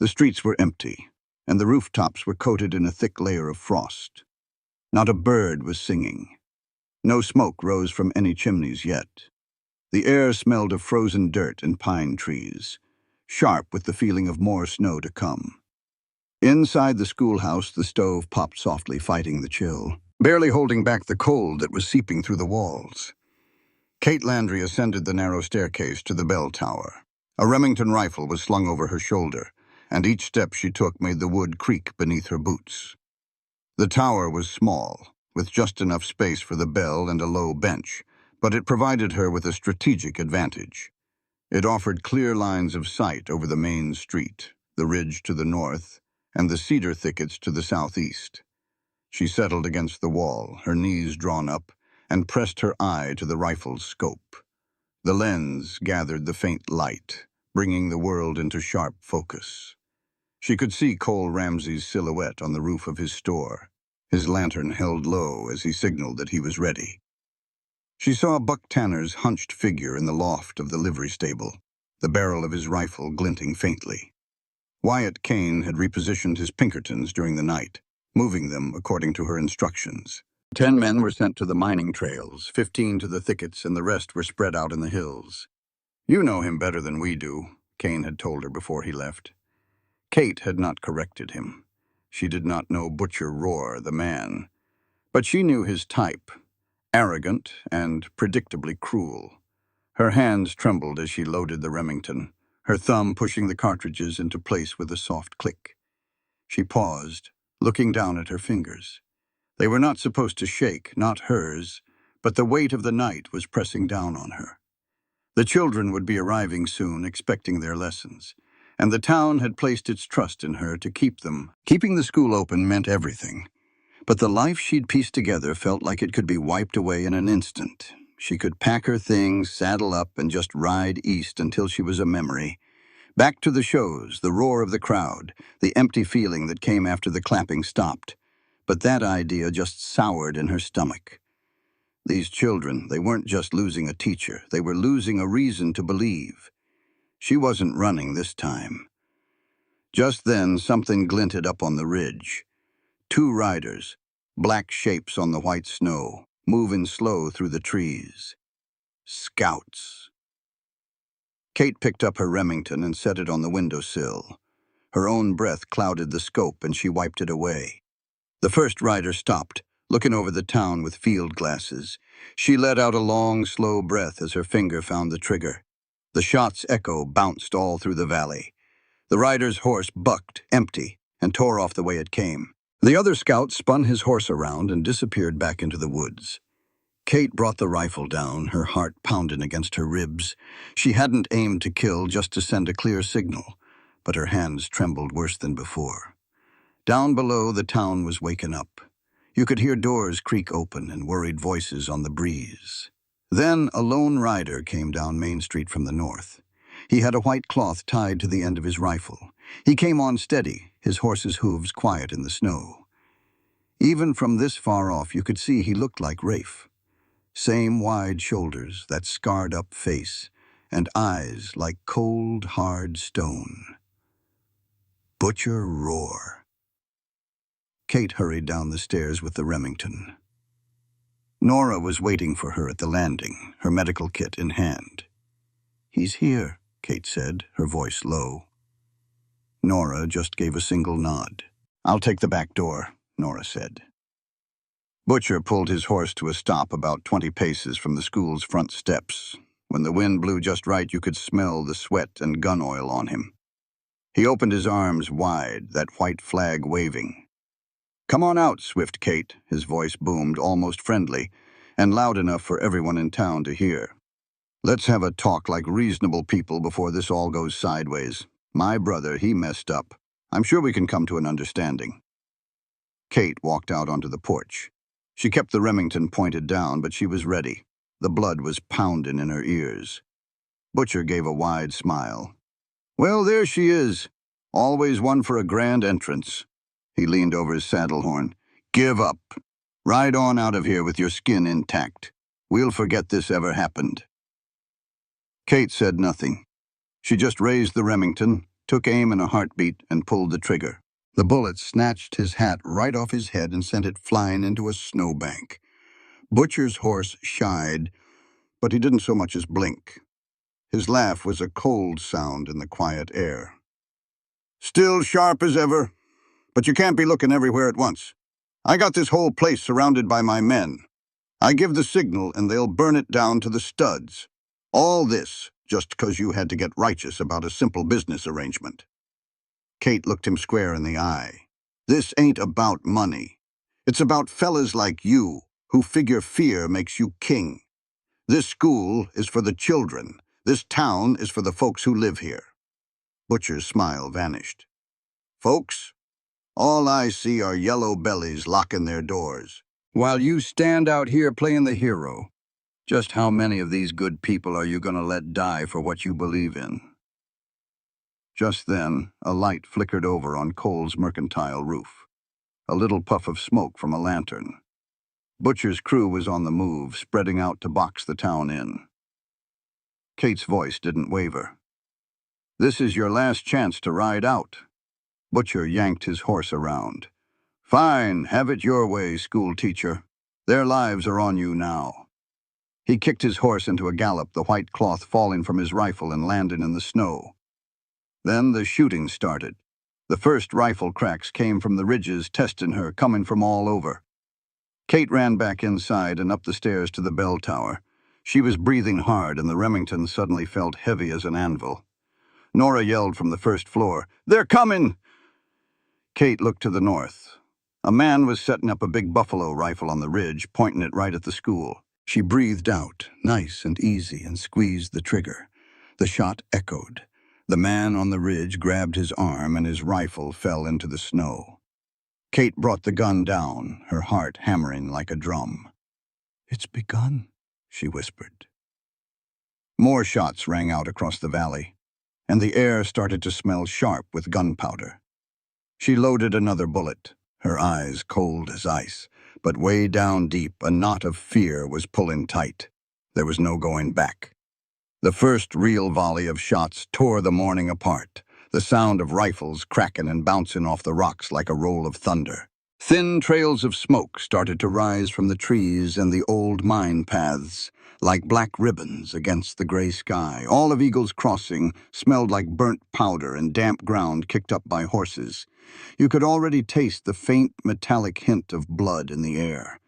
The streets were empty, and the rooftops were coated in a thick layer of frost. Not a bird was singing. No smoke rose from any chimneys yet. The air smelled of frozen dirt and pine trees, sharp with the feeling of more snow to come. Inside the schoolhouse, the stove popped softly, fighting the chill, barely holding back the cold that was seeping through the walls. Kate Landry ascended the narrow staircase to the bell tower. A Remington rifle was slung over her shoulder, and each step she took made the wood creak beneath her boots. The tower was small, with just enough space for the bell and a low bench, but it provided her with a strategic advantage. It offered clear lines of sight over the main street, the ridge to the north, and the cedar thickets to the southeast. She settled against the wall, her knees drawn up, and pressed her eye to the rifle's scope. The lens gathered the faint light, bringing the world into sharp focus. She could see Cole Ramsey's silhouette on the roof of his store, his lantern held low as he signaled that he was ready. She saw Buck Tanner's hunched figure in the loft of the livery stable, the barrel of his rifle glinting faintly. Wyatt Kane had repositioned his Pinkertons during the night, moving them according to her instructions. 10 men were sent to the mining trails, 15 to the thickets, and the rest were spread out in the hills. You know him better than we do, Kane had told her before he left. Kate had not corrected him. She did not know Butcher Roar, the man. But she knew his type, arrogant and predictably cruel. Her hands trembled as she loaded the Remington, her thumb pushing the cartridges into place with a soft click. She paused, looking down at her fingers. They were not supposed to shake, not hers, but the weight of the night was pressing down on her. The children would be arriving soon, expecting their lessons, and the town had placed its trust in her to keep them. Keeping the school open meant everything, but the life she'd pieced together felt like it could be wiped away in an instant. She could pack her things, saddle up, and just ride east until she was a memory. Back to the shows, the roar of the crowd, the empty feeling that came after the clapping stopped. But that idea just soured in her stomach. These children, they weren't just losing a teacher, they were losing a reason to believe. She wasn't running this time. Just then, something glinted up on the ridge. 2 riders, Black shapes on the white snow, moving slow through the trees. Scouts. Kate picked up her Remington and set it on the windowsill. Her own breath clouded the scope and she wiped it away. The first rider stopped, looking over the town with field glasses. She let out a long, slow breath as her finger found the trigger. The shot's echo bounced all through the valley. The rider's horse bucked, empty, and tore off the way it came. The other scout spun his horse around and disappeared back into the woods. Kate brought the rifle down, her heart pounding against her ribs. She hadn't aimed to kill, just to send a clear signal, but her hands trembled worse than before. Down below, the town was waking up. You could hear doors creak open and worried voices on the breeze. Then a lone rider came down Main Street from the north. He had a white cloth tied to the end of his rifle. He came on steady, his horse's hooves quiet in the snow. Even from this far off, you could see he looked like Rafe. Same wide shoulders, that scarred-up face, and eyes like cold, hard stone. Butcher roar. Kate hurried down the stairs with the Remington. Nora was waiting for her at the landing, her medical kit in hand. "He's here," Kate said, her voice low. Nora just gave a single nod. "I'll take the back door," Nora said. Butcher pulled his horse to a stop about 20 paces from the school's front steps. When the wind blew just right, you could smell the sweat and gun oil on him. He opened his arms wide, that white flag waving. "Come on out, Swift Kate," his voice boomed, almost friendly, and loud enough for everyone in town to hear. "Let's have a talk like reasonable people before this all goes sideways. My brother, he messed up. I'm sure we can come to an understanding." Kate walked out onto the porch. She kept the Remington pointed down, but she was ready. The blood was pounding in her ears. Butcher gave a wide smile. "Well, there she is. Always one for a grand entrance." He leaned over his saddle horn. "Give up. Ride on out of here with your skin intact. We'll forget this ever happened." Kate said nothing. She just raised the Remington, took aim in a heartbeat, and pulled the trigger. The bullet snatched his hat right off his head and sent it flying into a snowbank. Butcher's horse shied, but he didn't so much as blink. His laugh was a cold sound in the quiet air. "Still sharp as ever, but you can't be looking everywhere at once. I got this whole place surrounded by my men. I give the signal and they'll burn it down to the studs. All this just 'cause you had to get righteous about a simple business arrangement." Kate looked him square in the eye. "This ain't about money. It's about fellas like you who figure fear makes you king. This school is for the children. This town is for the folks who live here." Butcher's smile vanished. "Folks? All I see are yellow bellies locking their doors, while you stand out here playing the hero. Just how many of these good people are you going to let die for what you believe in?" Just then, a light flickered over on Cole's mercantile roof. A little puff of smoke from a lantern. Butcher's crew was on the move, spreading out to box the town in. Kate's voice didn't waver. "This is your last chance to ride out." Butcher yanked his horse around. "Fine, have it your way, school teacher. Their lives are on you now." He kicked his horse into a gallop, the white cloth falling from his rifle and landing in the snow. Then the shooting started. The first rifle cracks came from the ridges testing her, coming from all over. Kate ran back inside and up the stairs to the bell tower. She was breathing hard, and the Remington suddenly felt heavy as an anvil. Nora yelled from the first floor, "They're coming!" Kate looked to the north. A man was setting up a big buffalo rifle on the ridge, pointing it right at the school. She breathed out, nice and easy, and squeezed the trigger. The shot echoed. The man on the ridge grabbed his arm, and his rifle fell into the snow. Kate brought the gun down, her heart hammering like a drum. "It's begun," she whispered. More shots rang out across the valley, and the air started to smell sharp with gunpowder. She loaded another bullet, her eyes cold as ice, but way down deep a knot of fear was pulling tight. There was no going back. The first real volley of shots tore the morning apart, the sound of rifles cracking and bouncing off the rocks like a roll of thunder. Thin trails of smoke started to rise from the trees and the old mine paths, like black ribbons against the gray sky. All of Eagle's Crossing smelled like burnt powder and damp ground kicked up by horses. You could already taste the faint metallic hint of blood in the air.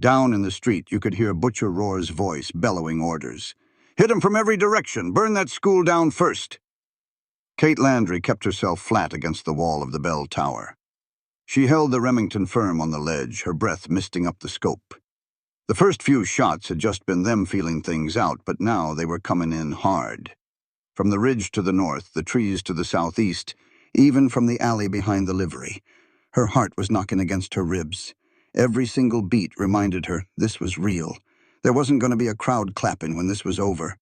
Down in the street, you could hear Butcher Roar's voice bellowing orders. "Hit 'em from every direction! Burn that school down first!" Kate Landry kept herself flat against the wall of the bell tower. She held the Remington firm on the ledge, her breath misting up the scope. The first few shots had just been them feeling things out, but now they were coming in hard. From the ridge to the north, the trees to the southeast, even from the alley behind the livery. Her heart was knocking against her ribs. Every single beat reminded her this was real. There wasn't going to be a crowd clapping when this was over.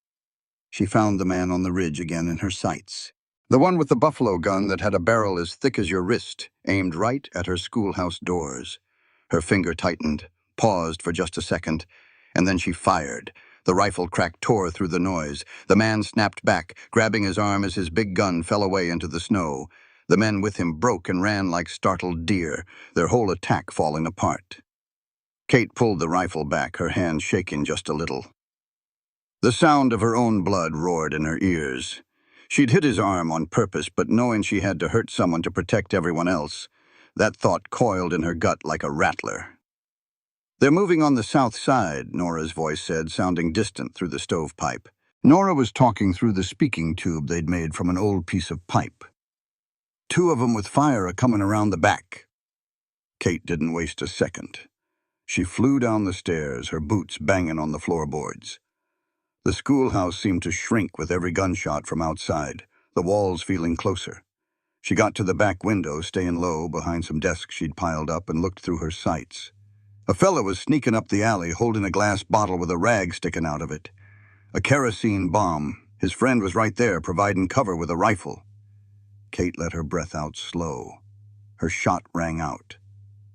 She found the man on the ridge again in her sights. The one with the buffalo gun that had a barrel as thick as your wrist, aimed right at her schoolhouse doors. Her finger tightened, paused for just a second, and then she fired. The rifle crack tore through the noise. The man snapped back, grabbing his arm as his big gun fell away into the snow. The men with him broke and ran like startled deer, their whole attack falling apart. Kate pulled the rifle back, her hand shaking just a little. The sound of her own blood roared in her ears. She'd hit his arm on purpose, but knowing she had to hurt someone to protect everyone else, that thought coiled in her gut like a rattler. "They're moving on the south side," Nora's voice said, sounding distant through the stovepipe. Nora was talking through the speaking tube they'd made from an old piece of pipe. "Two of 'em with fire are coming around the back." Kate didn't waste a second. She flew down the stairs, her boots banging on the floorboards. The schoolhouse seemed to shrink with every gunshot from outside, the walls feeling closer. She got to the back window, staying low behind some desks she'd piled up, and looked through her sights. A fella was sneaking up the alley, holding a glass bottle with a rag sticking out of it. A kerosene bomb. His friend was right there, providing cover with a rifle. Kate let her breath out slow. Her shot rang out.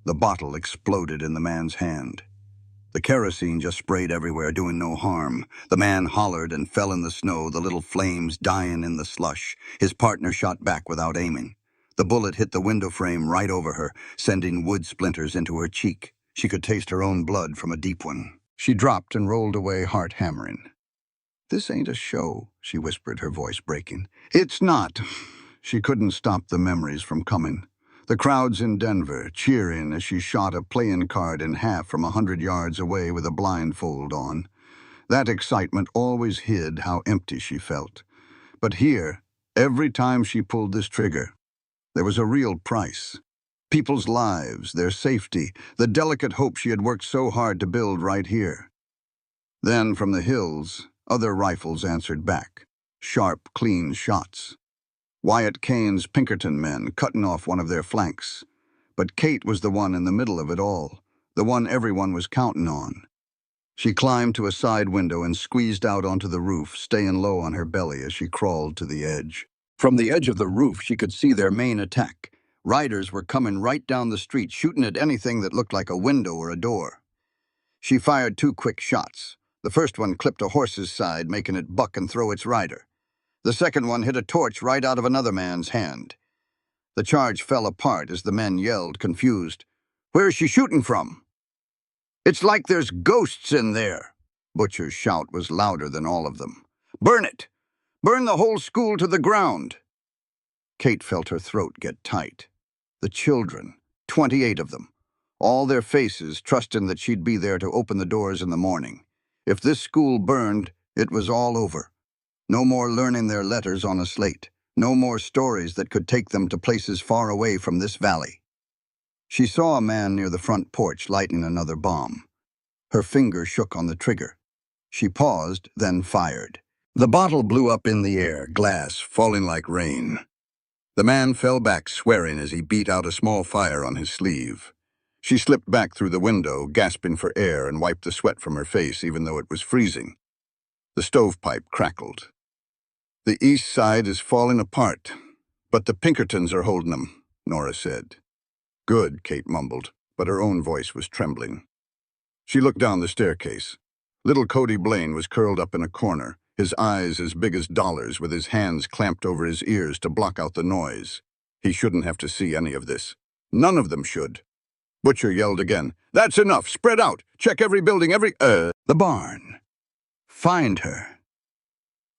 The bottle exploded in the man's hand. The kerosene just sprayed everywhere, doing no harm. The man hollered and fell in the snow, the little flames dying in the slush. His partner shot back without aiming. The bullet hit the window frame right over her, sending wood splinters into her cheek. She could taste her own blood from a deep one. She dropped and rolled away, heart hammering. "This ain't a show," she whispered, her voice breaking. "It's not." She couldn't stop the memories from coming. The crowds in Denver, cheering as she shot a playing card in half from 100 yards away with a blindfold on. That excitement always hid how empty she felt. But here, every time she pulled this trigger, there was a real price. People's lives, their safety, the delicate hope she had worked so hard to build right here. Then, from the hills, other rifles answered back. Sharp, clean shots. Wyatt Kane's Pinkerton men cutting off one of their flanks. But Kate was the one in the middle of it all, the one everyone was counting on. She climbed to a side window and squeezed out onto the roof, staying low on her belly as she crawled to the edge. From the edge of the roof, she could see their main attack. Riders were coming right down the street, shooting at anything that looked like a window or a door. She fired 2 quick shots. The first one clipped a horse's side, making it buck and throw its rider. The second one hit a torch right out of another man's hand. The charge fell apart as the men yelled, confused. "Where is she shooting from?" "It's like there's ghosts in there." Butcher's shout was louder than all of them. "Burn it! Burn the whole school to the ground!" Kate felt her throat get tight. The children, 28 of them, all their faces trusting that she'd be there to open the doors in the morning. If this school burned, it was all over. No more learning their letters on a slate. No more stories that could take them to places far away from this valley. She saw a man near the front porch lighting another bomb. Her finger shook on the trigger. She paused, then fired. The bottle blew up in the air, glass falling like rain. The man fell back, swearing as he beat out a small fire on his sleeve. She slipped back through the window, gasping for air, and wiped the sweat from her face, even though it was freezing. The stovepipe crackled. "The east side is falling apart, but the Pinkertons are holding them," Nora said. "Good," Kate mumbled, but her own voice was trembling. She looked down the staircase. Little Cody Blaine was curled up in a corner, his eyes as big as dollars, with his hands clamped over his ears to block out the noise. He shouldn't have to see any of this. None of them should. Butcher yelled again. That's enough. Spread out. Check every building, The barn. Find her.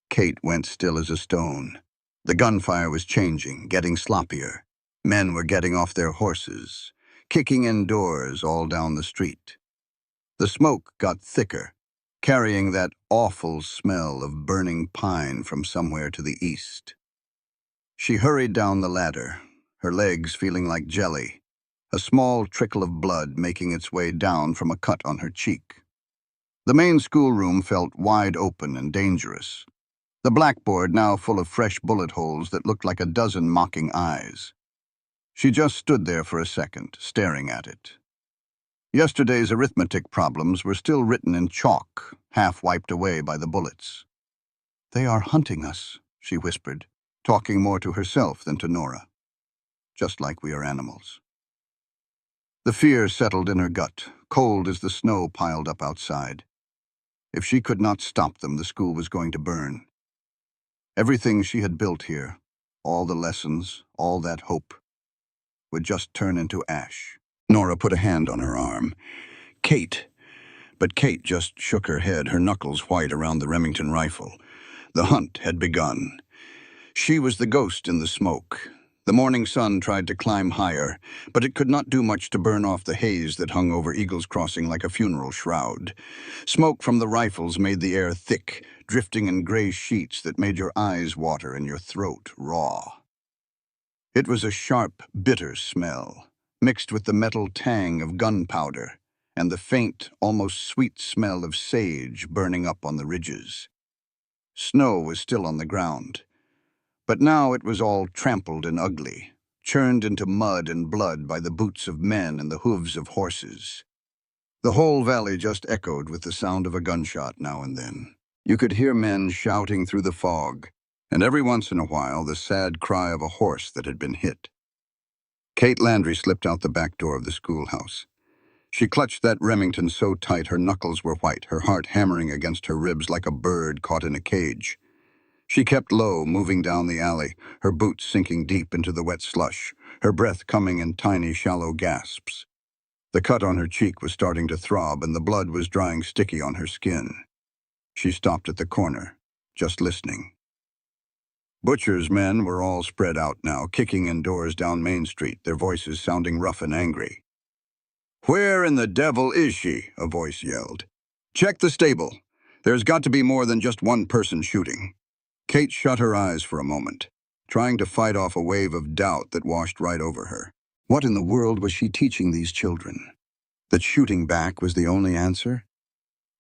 Kate went still as a stone. The gunfire was changing, getting sloppier. Men were getting off their horses, kicking in doors all down the street. The smoke got thicker, carrying that awful smell of burning pine from somewhere to the east. She hurried down the ladder, her legs feeling like jelly, a small trickle of blood making its way down from a cut on her cheek. The main schoolroom felt wide open and dangerous, the blackboard now full of fresh bullet holes that looked like a dozen mocking eyes. She just stood there for a second, staring at it. Yesterday's arithmetic problems were still written in chalk, half wiped away by the bullets. "They are hunting us," she whispered, talking more to herself than to Nora. "Just like we are animals." The fear settled in her gut, cold as the snow piled up outside. If she could not stop them, the school was going to burn. Everything she had built here, all the lessons, all that hope, would just turn into ash. Nora put a hand on her arm. "Kate." But Kate just shook her head, her knuckles white around the Remington rifle. The hunt had begun. She was the ghost in the smoke. The morning sun tried to climb higher, but it could not do much to burn off the haze that hung over Eagles Crossing like a funeral shroud. Smoke from the rifles made the air thick, drifting in gray sheets that made your eyes water and your throat raw. It was a sharp, bitter smell, mixed with the metal tang of gunpowder and the faint, almost sweet smell of sage burning up on the ridges. Snow was still on the ground, but now it was all trampled and ugly, churned into mud and blood by the boots of men and the hooves of horses. The whole valley just echoed with the sound of a gunshot now and then. You could hear men shouting through the fog, and every once in a while the sad cry of a horse that had been hit. Kate Landry slipped out the back door of the schoolhouse. She clutched that Remington so tight her knuckles were white, her heart hammering against her ribs like a bird caught in a cage. She kept low, moving down the alley, her boots sinking deep into the wet slush, her breath coming in tiny, shallow gasps. The cut on her cheek was starting to throb, and the blood was drying sticky on her skin. She stopped at the corner, just listening. Butcher's men were all spread out now, kicking in doors down Main Street, their voices sounding rough and angry. "Where in the devil is she?" a voice yelled. "Check the stable. There's got to be more than just one person shooting." Kate shut her eyes for a moment, trying to fight off a wave of doubt that washed right over her. What in the world was she teaching these children? That shooting back was the only answer?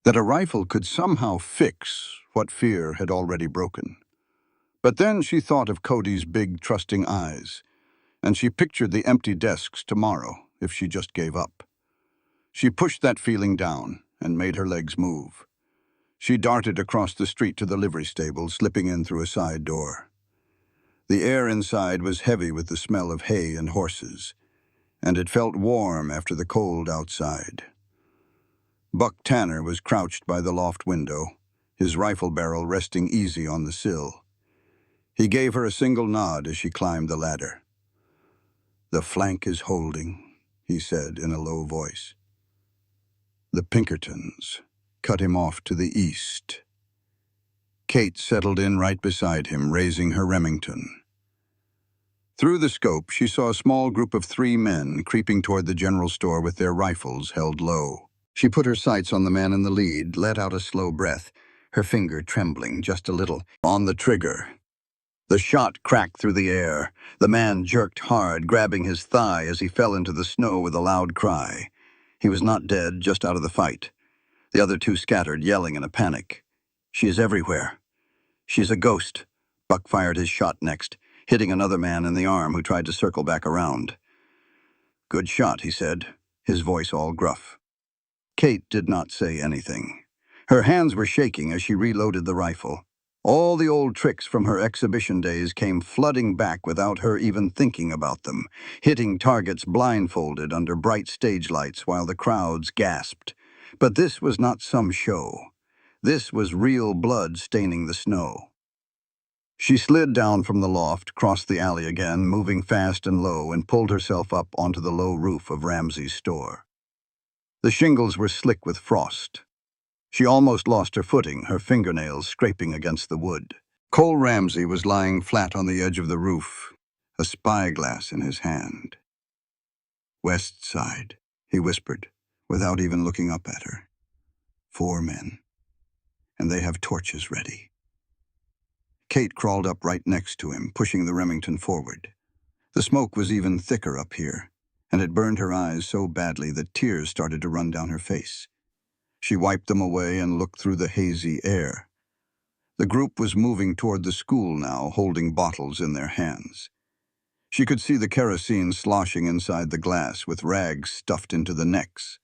That a rifle could somehow fix what fear had already broken? But then she thought of Cody's big, trusting eyes, and she pictured the empty desks tomorrow if she just gave up. She pushed that feeling down and made her legs move. She darted across the street to the livery stable, slipping in through a side door. The air inside was heavy with the smell of hay and horses, and it felt warm after the cold outside. Buck Tanner was crouched by the loft window, his rifle barrel resting easy on the sill. He gave her a single nod as she climbed the ladder. "The flank is holding," he said in a low voice. The Pinkertons cut him off to the east. Kate settled in right beside him, raising her Remington. Through the scope, she saw a small group of 3 men creeping toward the general store with their rifles held low. She put her sights on the man in the lead, let out a slow breath, her finger trembling just a little on the trigger. The shot cracked through the air. The man jerked hard, grabbing his thigh as he fell into the snow with a loud cry. He was not dead, just out of the fight. The other 2 scattered, yelling in a panic. "She is everywhere. She's a ghost." Buck fired his shot next, hitting another man in the arm who tried to circle back around. "Good shot," he said, his voice all gruff. Kate did not say anything. Her hands were shaking as she reloaded the rifle. All the old tricks from her exhibition days came flooding back without her even thinking about them, hitting targets blindfolded under bright stage lights while the crowds gasped. But this was not some show. This was real blood staining the snow. She slid down from the loft, crossed the alley again, moving fast and low, and pulled herself up onto the low roof of Ramsey's store. The shingles were slick with frost. She almost lost her footing, her fingernails scraping against the wood. Cole Ramsey was lying flat on the edge of the roof, a spyglass in his hand. "West Side," he whispered, without even looking up at her. "4 men. And they have torches ready." Kate crawled up right next to him, pushing the Remington forward. The smoke was even thicker up here, and it burned her eyes so badly that tears started to run down her face. She wiped them away and looked through the hazy air. The group was moving toward the school now, holding bottles in their hands. She could see the kerosene sloshing inside the glass with rags stuffed into the necks.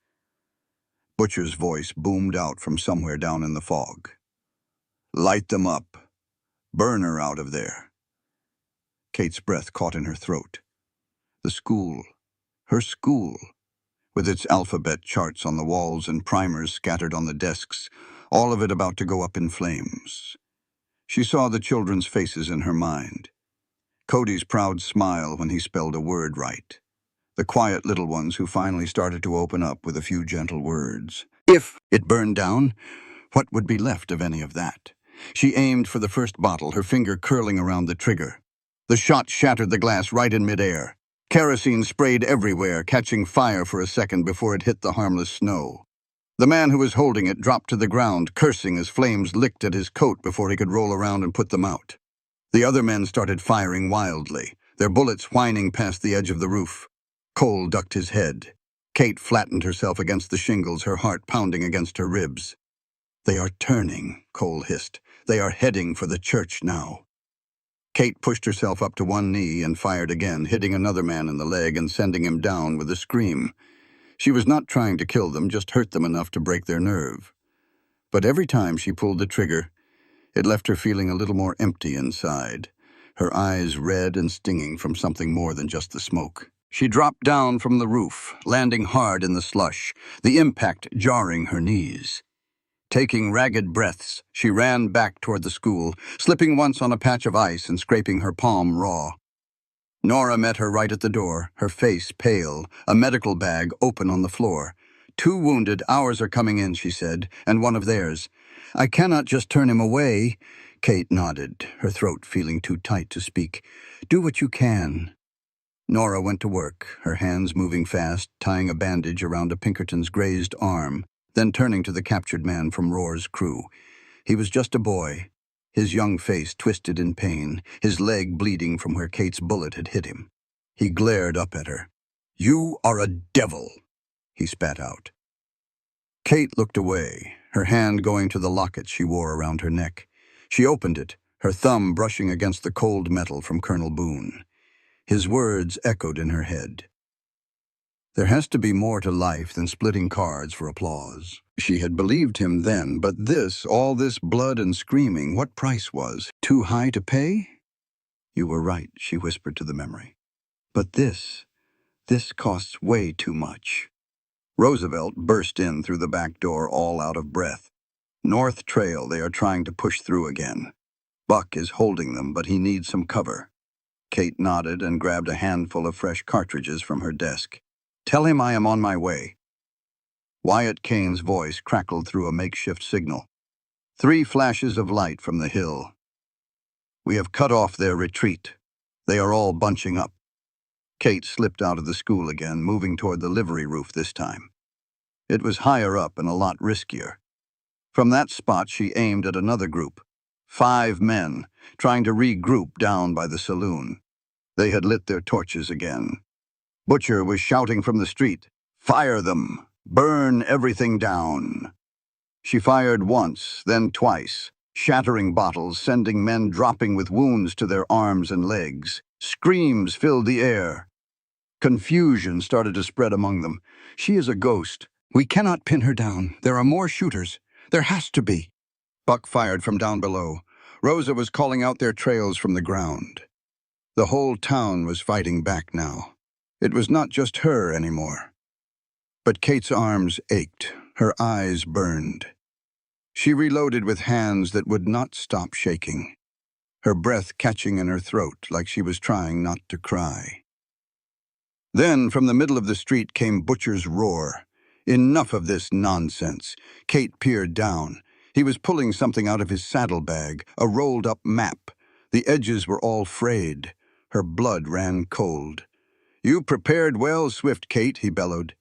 Butcher's voice boomed out from somewhere down in the fog. "Light them up. Burn her out of there." Kate's breath caught in her throat. The school, her school, with its alphabet charts on the walls and primers scattered on the desks, all of it about to go up in flames. She saw the children's faces in her mind. Cody's proud smile when he spelled a word right. The quiet little ones who finally started to open up with a few gentle words. If it burned down, what would be left of any of that? She aimed for the first bottle, her finger curling around the trigger. The shot shattered the glass right in midair. Kerosene sprayed everywhere, catching fire for a second before it hit the harmless snow. The man who was holding it dropped to the ground, cursing as flames licked at his coat before he could roll around and put them out. The other men started firing wildly, their bullets whining past the edge of the roof. Cole ducked his head. Kate flattened herself against the shingles, her heart pounding against her ribs. "They are turning," Cole hissed. "They are heading for the church now." Kate pushed herself up to one knee and fired again, hitting another man in the leg and sending him down with a scream. She was not trying to kill them, just hurt them enough to break their nerve. But every time she pulled the trigger, it left her feeling a little more empty inside, her eyes red and stinging from something more than just the smoke. She dropped down from the roof, landing hard in the slush, the impact jarring her knees. Taking ragged breaths, she ran back toward the school, slipping once on a patch of ice and scraping her palm raw. Nora met her right at the door, her face pale, a medical bag open on the floor. "2 wounded, ours are coming in," she said, "and one of theirs." "I cannot just turn him away." Kate nodded, her throat feeling too tight to speak. "Do what you can." Nora went to work, her hands moving fast, tying a bandage around a Pinkerton's grazed arm, then turning to the captured man from Roar's crew. He was just a boy, his young face twisted in pain, his leg bleeding from where Kate's bullet had hit him. He glared up at her. "You are a devil," he spat out. Kate looked away, her hand going to the locket she wore around her neck. She opened it, her thumb brushing against the cold metal from Colonel Boone. His words echoed in her head. "There has to be more to life than splitting cards for applause." She had believed him then, but all this blood and screaming, what price was? Too high to pay? "You were right," she whispered to the memory. "But this costs way too much." Roosevelt burst in through the back door, all out of breath. "North Trail, they are trying to push through again. Buck is holding them, but he needs some cover." Kate nodded and grabbed a handful of fresh cartridges from her desk. "Tell him I am on my way." Wyatt Kane's voice crackled through a makeshift signal. 3 flashes of light from the hill. "We have cut off their retreat. They are all bunching up." Kate slipped out of the school again, moving toward the livery roof this time. It was higher up and a lot riskier. From that spot she aimed at another group. 5 men, trying to regroup down by the saloon. They had lit their torches again. Butcher was shouting from the street, "Fire them! Burn everything down!" She fired once, then twice, shattering bottles, sending men dropping with wounds to their arms and legs. Screams filled the air. Confusion started to spread among them. "She is a ghost. We cannot pin her down. There are more shooters. There has to be." Buck fired from down below. Rosa was calling out their trails from the ground. The whole town was fighting back now. It was not just her anymore. But Kate's arms ached, her eyes burned. She reloaded with hands that would not stop shaking. her breath catching in her throat like she was trying not to cry. Then, from the middle of the street came Butcher's roar. Enough of this nonsense. Kate peered down. He was pulling something out of his saddlebag, a rolled-up map. The edges were all frayed. Her blood ran cold. "You prepared well, Swift Kate," he bellowed.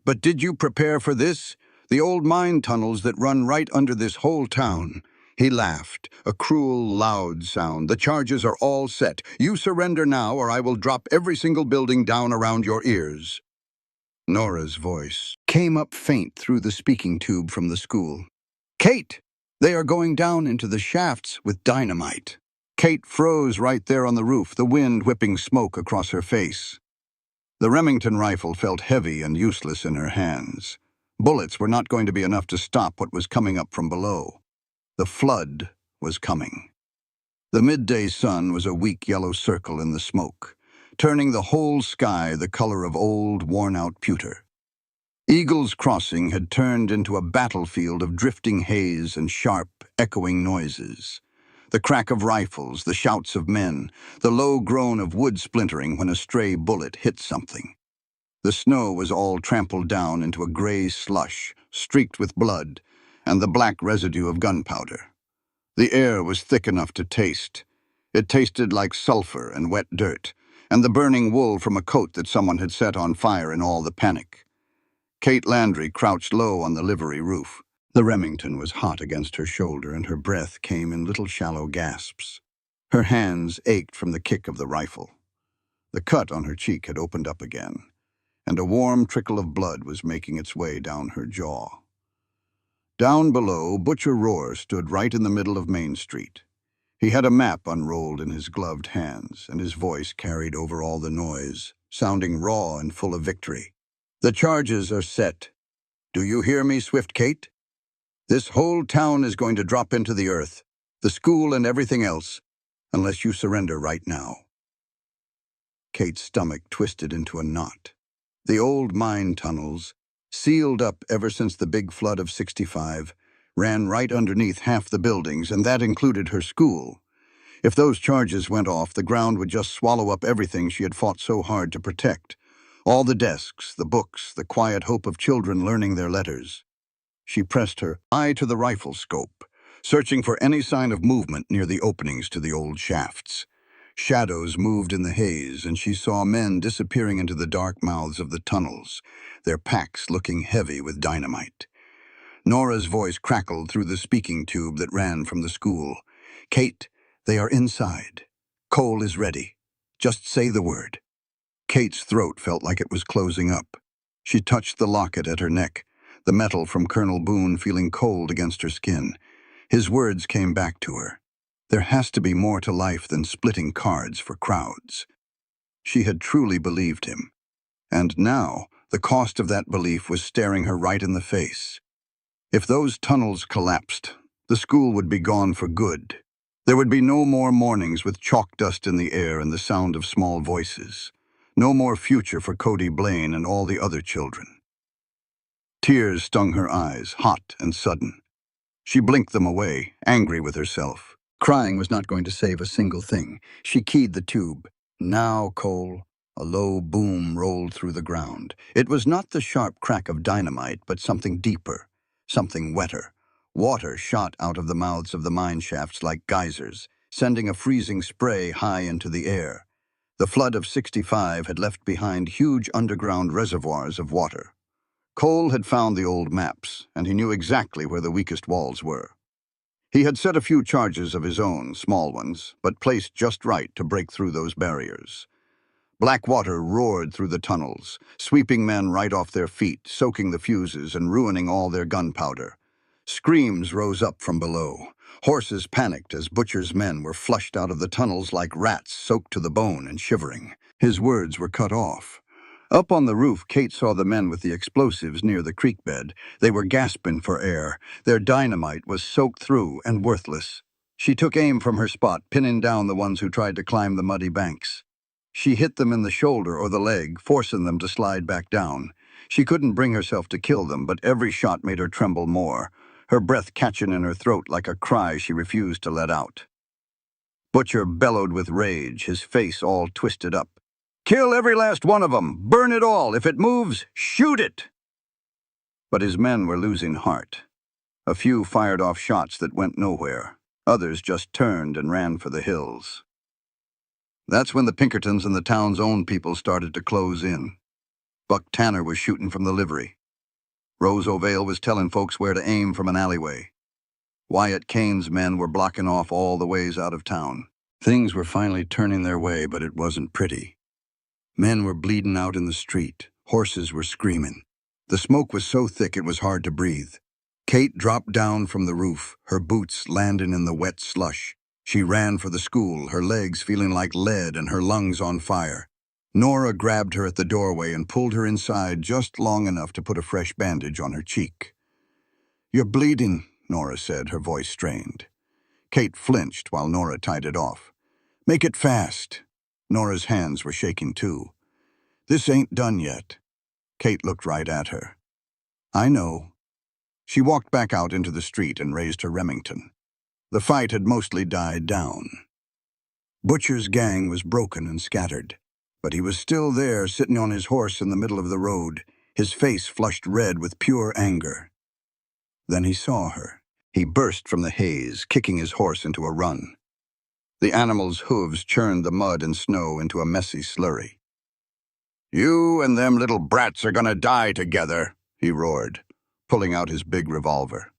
"But did you prepare for this? The old mine tunnels that run right under this whole town." He laughed, a cruel, loud sound. "The charges are all set. You surrender now, or I will drop every single building down around your ears." Nora's voice came up faint through the speaking tube from the school. "Kate! They are going down into the shafts with dynamite." Kate froze right there on the roof, the wind whipping smoke across her face. The Remington rifle felt heavy and useless in her hands. Bullets were not going to be enough to stop what was coming up from below. The flood was coming. The midday sun was a weak yellow circle in the smoke, turning the whole sky the color of old, worn-out pewter. Eagle's Crossing had turned into a battlefield of drifting haze and sharp, echoing noises. The crack of rifles, the shouts of men, the low groan of wood splintering when a stray bullet hit something. The snow was all trampled down into a gray slush, streaked with blood, and the black residue of gunpowder. The air was thick enough to taste. It tasted like sulfur and wet dirt, and the burning wool from a coat that someone had set on fire in all the panic. Kate Landry crouched low on the livery roof. The Remington was hot against her shoulder, and her breath came in little shallow gasps. Her hands ached from the kick of the rifle. The cut on her cheek had opened up again, and a warm trickle of blood was making its way down her jaw. Down below, Butcher Roar stood right in the middle of Main Street. He had a map unrolled in his gloved hands, and his voice carried over all the noise, sounding raw and full of victory. "The charges are set. Do you hear me, Swift Kate? This whole town is going to drop into the earth, the school and everything else, unless you surrender right now." Kate's stomach twisted into a knot. The old mine tunnels, sealed up ever since the big flood of '65, ran right underneath half the buildings, and that included her school. If those charges went off, the ground would just swallow up everything she had fought so hard to protect. All the desks, the books, the quiet hope of children learning their letters. She pressed her eye to the rifle scope, searching for any sign of movement near the openings to the old shafts. Shadows moved in the haze, and she saw men disappearing into the dark mouths of the tunnels, their packs looking heavy with dynamite. Nora's voice crackled through the speaking tube that ran from the school. "Kate, they are inside. Cole is ready. Just say the word." Kate's throat felt like it was closing up. She touched the locket at her neck, the metal from Colonel Boone feeling cold against her skin. His words came back to her. There has to be more to life than splitting cards for crowds. She had truly believed him. And now, the cost of that belief was staring her right in the face. If those tunnels collapsed, the school would be gone for good. There would be no more mornings with chalk dust in the air and the sound of small voices. No more future for Cody Blaine and all the other children. Tears stung her eyes, hot and sudden. She blinked them away, angry with herself. Crying was not going to save a single thing. She keyed the tube. "Now, Cole." A low boom rolled through the ground. It was not the sharp crack of dynamite, but something deeper, something wetter. Water shot out of the mouths of the mine shafts like geysers, sending a freezing spray high into the air. The flood of '65 had left behind huge underground reservoirs of water. Cole had found the old maps, and he knew exactly where the weakest walls were. He had set a few charges of his own, small ones, but placed just right to break through those barriers. Black water roared through the tunnels, sweeping men right off their feet, soaking the fuses and ruining all their gunpowder. Screams rose up from below. Horses panicked as Butcher's men were flushed out of the tunnels like rats soaked to the bone and shivering. His words were cut off. Up on the roof, Kate saw the men with the explosives near the creek bed. They were gasping for air. Their dynamite was soaked through and worthless. She took aim from her spot, pinning down the ones who tried to climb the muddy banks. She hit them in the shoulder or the leg, forcing them to slide back down. She couldn't bring herself to kill them, but every shot made her tremble more, her breath catching in her throat like a cry she refused to let out. Butcher bellowed with rage, his face all twisted up. "Kill every last one of them! Burn it all! If it moves, shoot it!" But his men were losing heart. A few fired off shots that went nowhere. Others just turned and ran for the hills. That's when the Pinkertons and the town's own people started to close in. Buck Tanner was shooting from the livery. Rose O'Vale was telling folks where to aim from an alleyway. Wyatt Kane's men were blocking off all the ways out of town. Things were finally turning their way, but it wasn't pretty. Men were bleeding out in the street. Horses were screaming. The smoke was so thick it was hard to breathe. Kate dropped down from the roof, her boots landing in the wet slush. She ran for the school, her legs feeling like lead and her lungs on fire. Nora grabbed her at the doorway and pulled her inside just long enough to put a fresh bandage on her cheek. "You're bleeding," Nora said, her voice strained. Kate flinched while Nora tied it off. "Make it fast." Nora's hands were shaking too. "This ain't done yet." Kate looked right at her. "I know." She walked back out into the street and raised her Remington. The fight had mostly died down. Butcher's gang was broken and scattered, but he was still there, sitting on his horse in the middle of the road, his face flushed red with pure anger. Then he saw her. He burst from the haze, kicking his horse into a run. The animal's hooves churned the mud and snow into a messy slurry. "You and them little brats are gonna die together," he roared, pulling out his big revolver.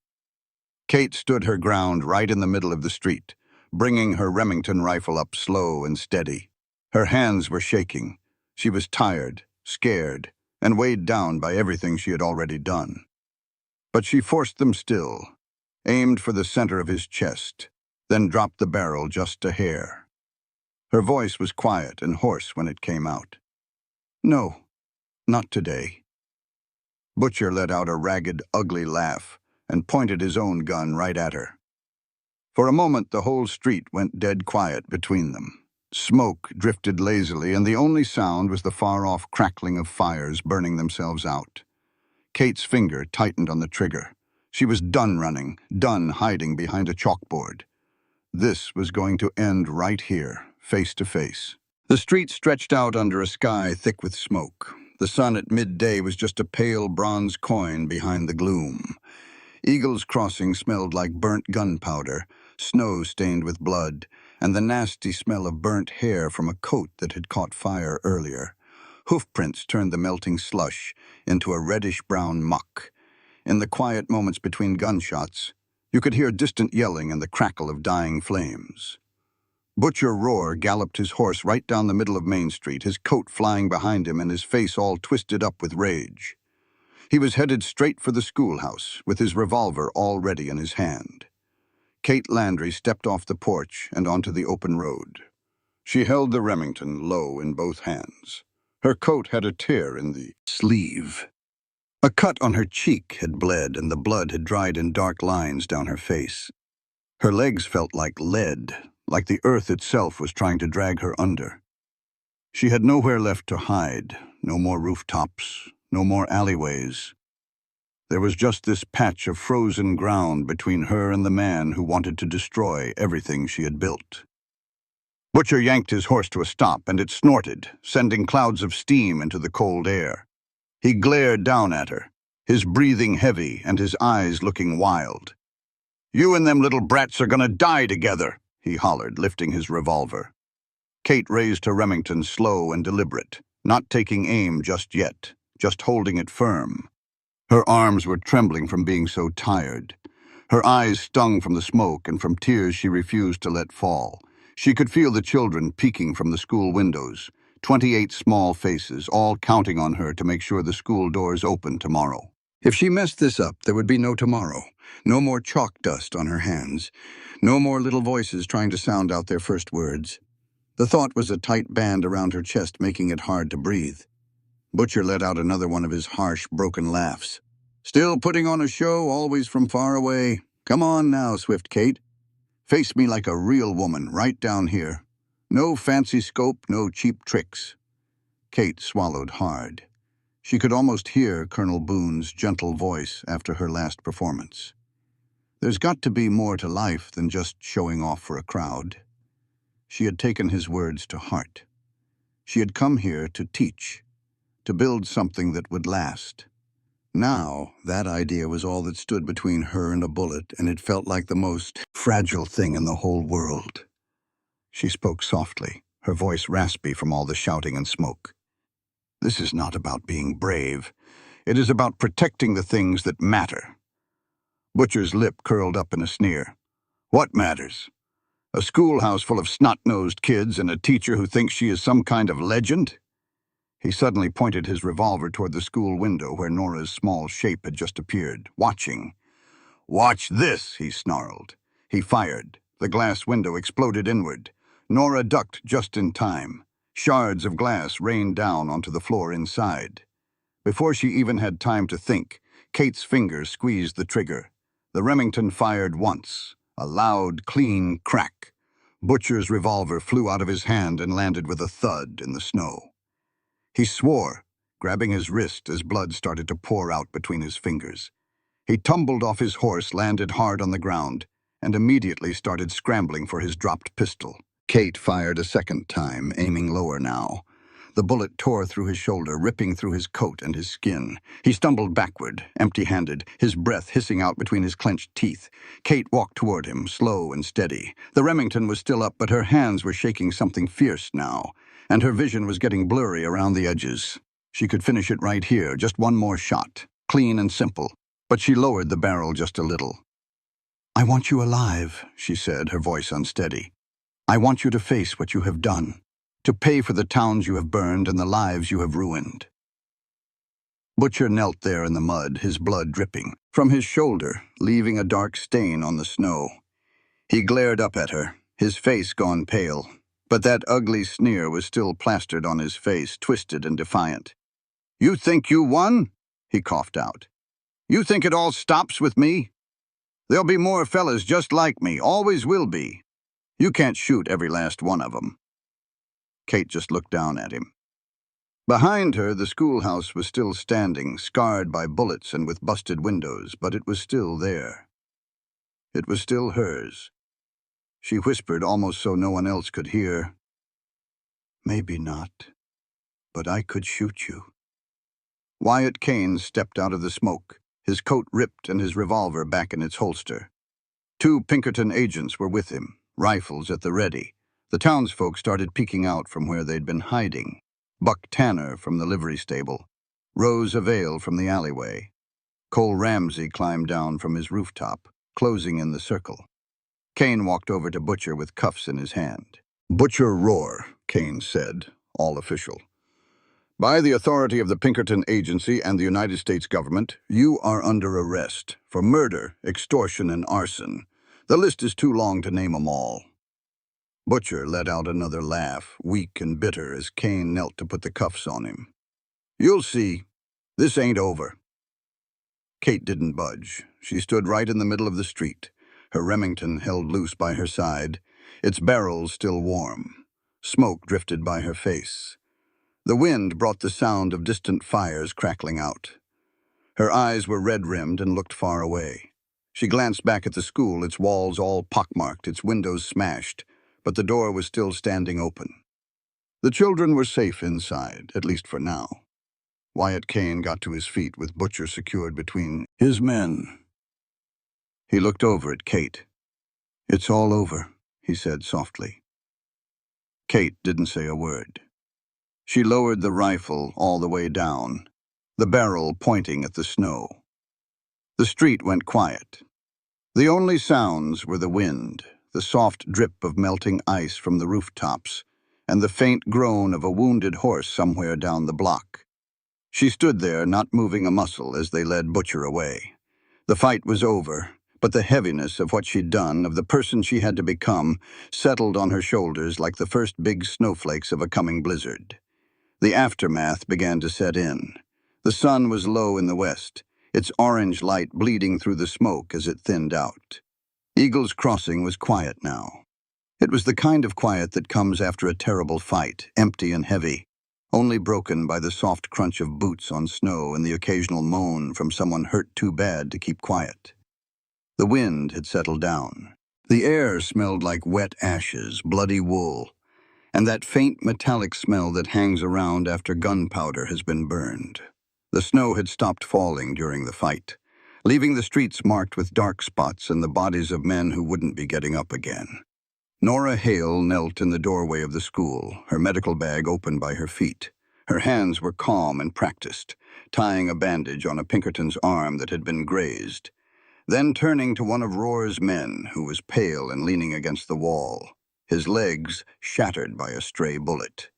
Kate stood her ground right in the middle of the street, bringing her Remington rifle up slow and steady. Her hands were shaking. She was tired, scared, and weighed down by everything she had already done. But she forced them still, aimed for the center of his chest, then dropped the barrel just a hair. Her voice was quiet and hoarse when it came out. "No, not today." Butcher let out a ragged, ugly laugh and pointed his own gun right at her. For a moment, the whole street went dead quiet between them. Smoke drifted lazily, and the only sound was the far-off crackling of fires burning themselves out. Kate's finger tightened on the trigger. She was done running, done hiding behind a chalkboard. This was going to end right here, face to face. The street stretched out under a sky thick with smoke. The sun at midday was just a pale bronze coin behind the gloom. Eagle's Crossing smelled like burnt gunpowder, snow stained with blood, and the nasty smell of burnt hair from a coat that had caught fire earlier. Hoofprints turned the melting slush into a reddish-brown muck. In the quiet moments between gunshots, you could hear distant yelling and the crackle of dying flames. Butcher Roar galloped his horse right down the middle of Main Street, his coat flying behind him and his face all twisted up with rage. He was headed straight for the schoolhouse, with his revolver already in his hand. Kate Landry stepped off the porch and onto the open road. She held the Remington low in both hands. Her coat had a tear in the sleeve. A cut on her cheek had bled, and the blood had dried in dark lines down her face. Her legs felt like lead, like the earth itself was trying to drag her under. She had nowhere left to hide, no more rooftops, no more alleyways. There was just this patch of frozen ground between her and the man who wanted to destroy everything she had built. Butcher yanked his horse to a stop, and it snorted, sending clouds of steam into the cold air. He glared down at her, his breathing heavy and his eyes looking wild. "You and them little brats are gonna die together," he hollered, lifting his revolver. Kate raised her Remington slow and deliberate, not taking aim just yet, just holding it firm. Her arms were trembling from being so tired. Her eyes stung from the smoke and from tears she refused to let fall. She could feel the children peeking from the school windows, 28 small faces, all counting on her to make sure the school doors opened tomorrow. If she messed this up, there would be no tomorrow. No more chalk dust on her hands. No more little voices trying to sound out their first words. The thought was a tight band around her chest, making it hard to breathe. Butcher let out another one of his harsh, broken laughs. "Still putting on a show, always from far away. Come on now, Swift Kate. Face me like a real woman, right down here. No fancy scope, no cheap tricks." Kate swallowed hard. She could almost hear Colonel Boone's gentle voice after her last performance. There's got to be more to life than just showing off for a crowd. She had taken his words to heart. She had come here to teach, to build something that would last. Now, that idea was all that stood between her and a bullet, and it felt like the most fragile thing in the whole world. She spoke softly, her voice raspy from all the shouting and smoke. This is not about being brave. It is about protecting the things that matter. Butcher's lip curled up in a sneer. What matters? A schoolhouse full of snot-nosed kids and a teacher who thinks she is some kind of legend? He suddenly pointed his revolver toward the school window where Nora's small shape had just appeared, watching. "Watch this," he snarled. He fired. The glass window exploded inward. Nora ducked just in time. Shards of glass rained down onto the floor inside. Before she even had time to think, Kate's fingers squeezed the trigger. The Remington fired once, a loud, clean crack. Butcher's revolver flew out of his hand and landed with a thud in the snow. He swore, grabbing his wrist as blood started to pour out between his fingers. He tumbled off his horse, landed hard on the ground, and immediately started scrambling for his dropped pistol. Kate fired a second time, aiming lower now. The bullet tore through his shoulder, ripping through his coat and his skin. He stumbled backward, empty-handed, his breath hissing out between his clenched teeth. Kate walked toward him, slow and steady. The Remington was still up, but her hands were shaking something fierce now, and her vision was getting blurry around the edges. She could finish it right here, just one more shot, clean and simple. But she lowered the barrel just a little. "I want you alive," she said, her voice unsteady. "I want you to face what you have done, to pay for the towns you have burned and the lives you have ruined." Butcher knelt there in the mud, his blood dripping from his shoulder, leaving a dark stain on the snow. He glared up at her, his face gone pale, but that ugly sneer was still plastered on his face, twisted and defiant. "You think you won?" he coughed out. "You think it all stops with me? There'll be more fellas just like me, always will be. You can't shoot every last one of 'em." Kate just looked down at him. Behind her, the schoolhouse was still standing, scarred by bullets and with busted windows, but it was still there. It was still hers. She whispered, almost so no one else could hear, "Maybe not, but I could shoot you." Wyatt Kane stepped out of the smoke, his coat ripped and his revolver back in its holster. 2 Pinkerton agents were with him, rifles at the ready. The townsfolk started peeking out from where they'd been hiding. Buck Tanner from the livery stable, Rose Avail from the alleyway. Cole Ramsey climbed down from his rooftop, closing in the circle. Kane walked over to Butcher with cuffs in his hand. "Butcher Roar," Kane said, all official. "By the authority of the Pinkerton Agency and the United States government, you are under arrest for murder, extortion, and arson. The list is too long to name 'em all." Butcher let out another laugh, weak and bitter, as Kane knelt to put the cuffs on him. "You'll see. This ain't over." Kate didn't budge. She stood right in the middle of the street, her Remington held loose by her side, its barrel still warm. Smoke drifted by her face. The wind brought the sound of distant fires crackling out. Her eyes were red-rimmed and looked far away. She glanced back at the school, its walls all pockmarked, its windows smashed, but the door was still standing open. The children were safe inside, at least for now. Wyatt Kane got to his feet with Butcher secured between his men. He looked over at Kate. "It's all over," he said softly. Kate didn't say a word. She lowered the rifle all the way down, the barrel pointing at the snow. The street went quiet. The only sounds were the wind, the soft drip of melting ice from the rooftops, and the faint groan of a wounded horse somewhere down the block. She stood there, not moving a muscle, as they led Butcher away. The fight was over, but the heaviness of what she'd done, of the person she had to become, settled on her shoulders like the first big snowflakes of a coming blizzard. The aftermath began to set in. The sun was low in the west, its orange light bleeding through the smoke as it thinned out. Eagle's Crossing was quiet now. It was the kind of quiet that comes after a terrible fight, empty and heavy, only broken by the soft crunch of boots on snow and the occasional moan from someone hurt too bad to keep quiet. The wind had settled down. The air smelled like wet ashes, bloody wool, and that faint metallic smell that hangs around after gunpowder has been burned. The snow had stopped falling during the fight, leaving the streets marked with dark spots and the bodies of men who wouldn't be getting up again. Nora Hale knelt in the doorway of the school, her medical bag open by her feet. Her hands were calm and practiced, tying a bandage on a Pinkerton's arm that had been grazed. Then turning to one of Roar's men, who was pale and leaning against the wall, his legs shattered by a stray bullet.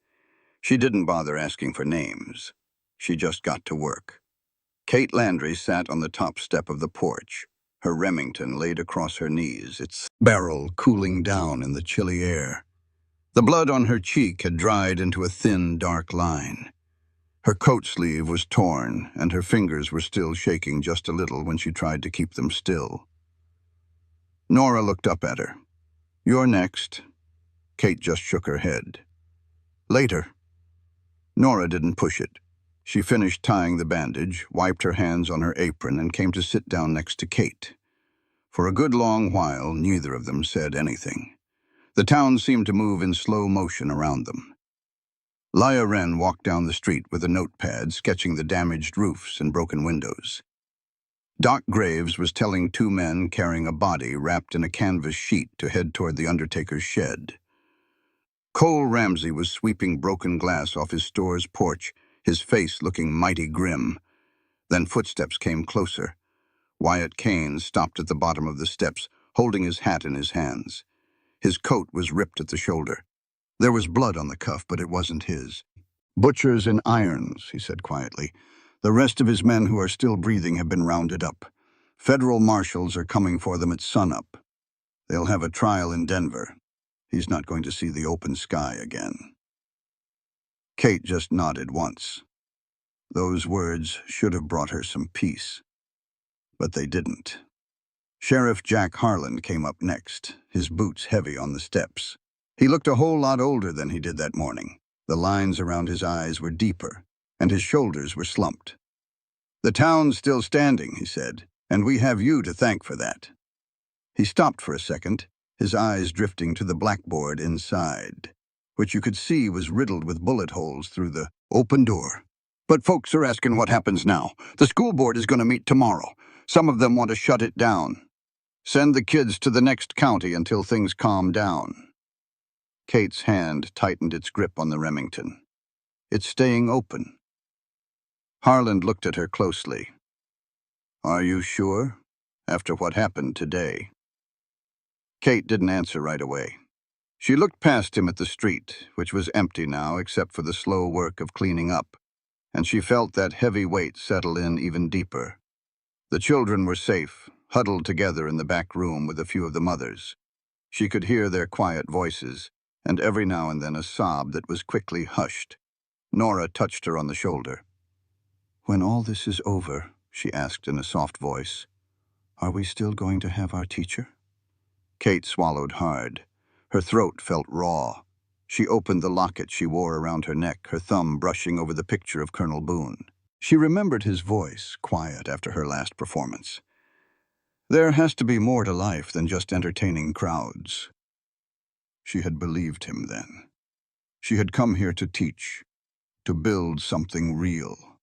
She didn't bother asking for names. She just got to work. Kate Landry sat on the top step of the porch, her Remington laid across her knees, its barrel cooling down in the chilly air. The blood on her cheek had dried into a thin, dark line. Her coat sleeve was torn, and her fingers were still shaking just a little when she tried to keep them still. Nora looked up at her. "You're next." Kate just shook her head. "Later." Nora didn't push it. She finished tying the bandage, wiped her hands on her apron, and came to sit down next to Kate. For a good long while, neither of them said anything. The town seemed to move in slow motion around them. Leah Wren walked down the street with a notepad, sketching the damaged roofs and broken windows. Doc Graves was telling two men carrying a body wrapped in a canvas sheet to head toward the undertaker's shed. Cole Ramsey was sweeping broken glass off his store's porch, his face looking mighty grim. Then footsteps came closer. Wyatt Kane stopped at the bottom of the steps, holding his hat in his hands. His coat was ripped at the shoulder. There was blood on the cuff, but it wasn't his. "Butchers and irons," he said quietly. "The rest of his men who are still breathing have been rounded up. Federal marshals are coming for them at sunup. They'll have a trial in Denver. He's not going to see the open sky again." Kate just nodded once. Those words should have brought her some peace. But they didn't. Sheriff Jack Harlan came up next, his boots heavy on the steps. He looked a whole lot older than he did that morning. The lines around his eyes were deeper, and his shoulders were slumped. "The town's still standing," he said, "and we have you to thank for that." He stopped for a second, his eyes drifting to the blackboard inside, which you could see was riddled with bullet holes through the open door. "But folks are asking what happens now. The school board is going to meet tomorrow. Some of them want to shut it down. Send the kids to the next county until things calm down." Kate's hand tightened its grip on the Remington. "It's staying open." Harland looked at her closely. "Are you sure? After what happened today?" Kate didn't answer right away. She looked past him at the street, which was empty now except for the slow work of cleaning up, and she felt that heavy weight settle in even deeper. The children were safe, huddled together in the back room with a few of the mothers. She could hear their quiet voices, and every now and then a sob that was quickly hushed. Nora touched her on the shoulder. "When all this is over," she asked in a soft voice, "are we still going to have our teacher?" Kate swallowed hard. Her throat felt raw. She opened the locket she wore around her neck, her thumb brushing over the picture of Colonel Boone. She remembered his voice, quiet after her last performance. There has to be more to life than just entertaining crowds. She had believed him then. She had come here to teach, to build something real.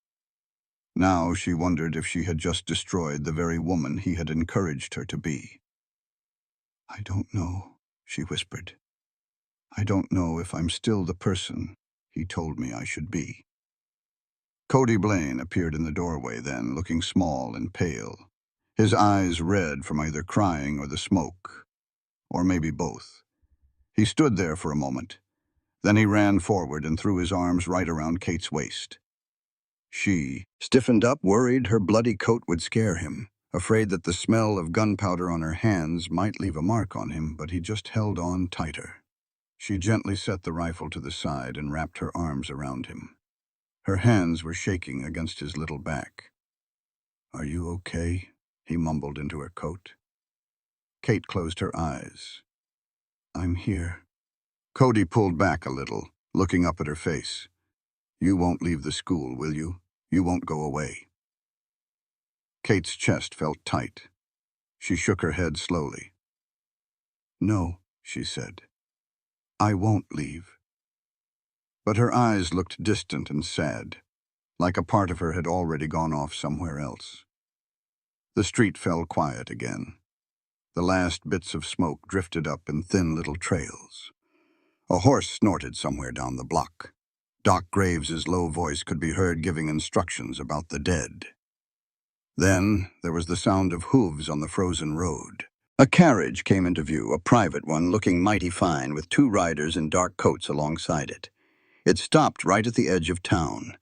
Now she wondered if she had just destroyed the very woman he had encouraged her to be. "I don't know," she whispered. "I don't know if I'm still the person he told me I should be." Cody Blaine appeared in the doorway then, looking small and pale, his eyes red from either crying or the smoke, or maybe both. He stood there for a moment. Then he ran forward and threw his arms right around Kate's waist. She stiffened up, worried her bloody coat would scare him, afraid that the smell of gunpowder on her hands might leave a mark on him, but he just held on tighter. She gently set the rifle to the side and wrapped her arms around him. Her hands were shaking against his little back. "Are you okay?" he mumbled into her coat. Kate closed her eyes. "I'm here." Cody pulled back a little, looking up at her face. "You won't leave the school, will you? You won't go away." Kate's chest felt tight. She shook her head slowly. No, she said. I won't leave. But her eyes looked distant and sad, like a part of her had already gone off somewhere else. The street fell quiet again. The last bits of smoke drifted up in thin little trails. A horse snorted somewhere down the block. Doc Graves's low voice could be heard giving instructions about the dead. Then there was the sound of hooves on the frozen road. A carriage came into view, a private one looking mighty fine with two riders in dark coats alongside it. It stopped right at the edge of town.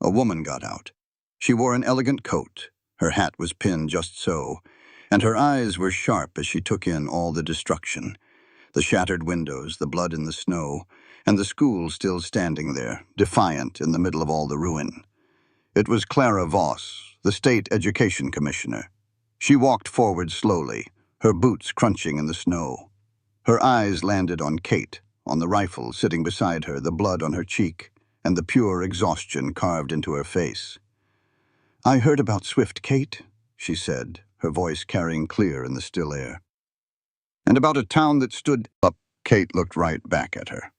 A woman got out. She wore an elegant coat. Her hat was pinned just so, and her eyes were sharp as she took in all the destruction. The shattered windows, the blood in the snow, and the school still standing there, defiant in the middle of all the ruin. It was Clara Voss, the state education commissioner. She walked forward slowly, her boots crunching in the snow. Her eyes landed on Kate, on the rifle sitting beside her, the blood on her cheek, and the pure exhaustion carved into her face. I heard about Swift, Kate, she said, her voice carrying clear in the still air. And about a town that stood up. Kate looked right back at her.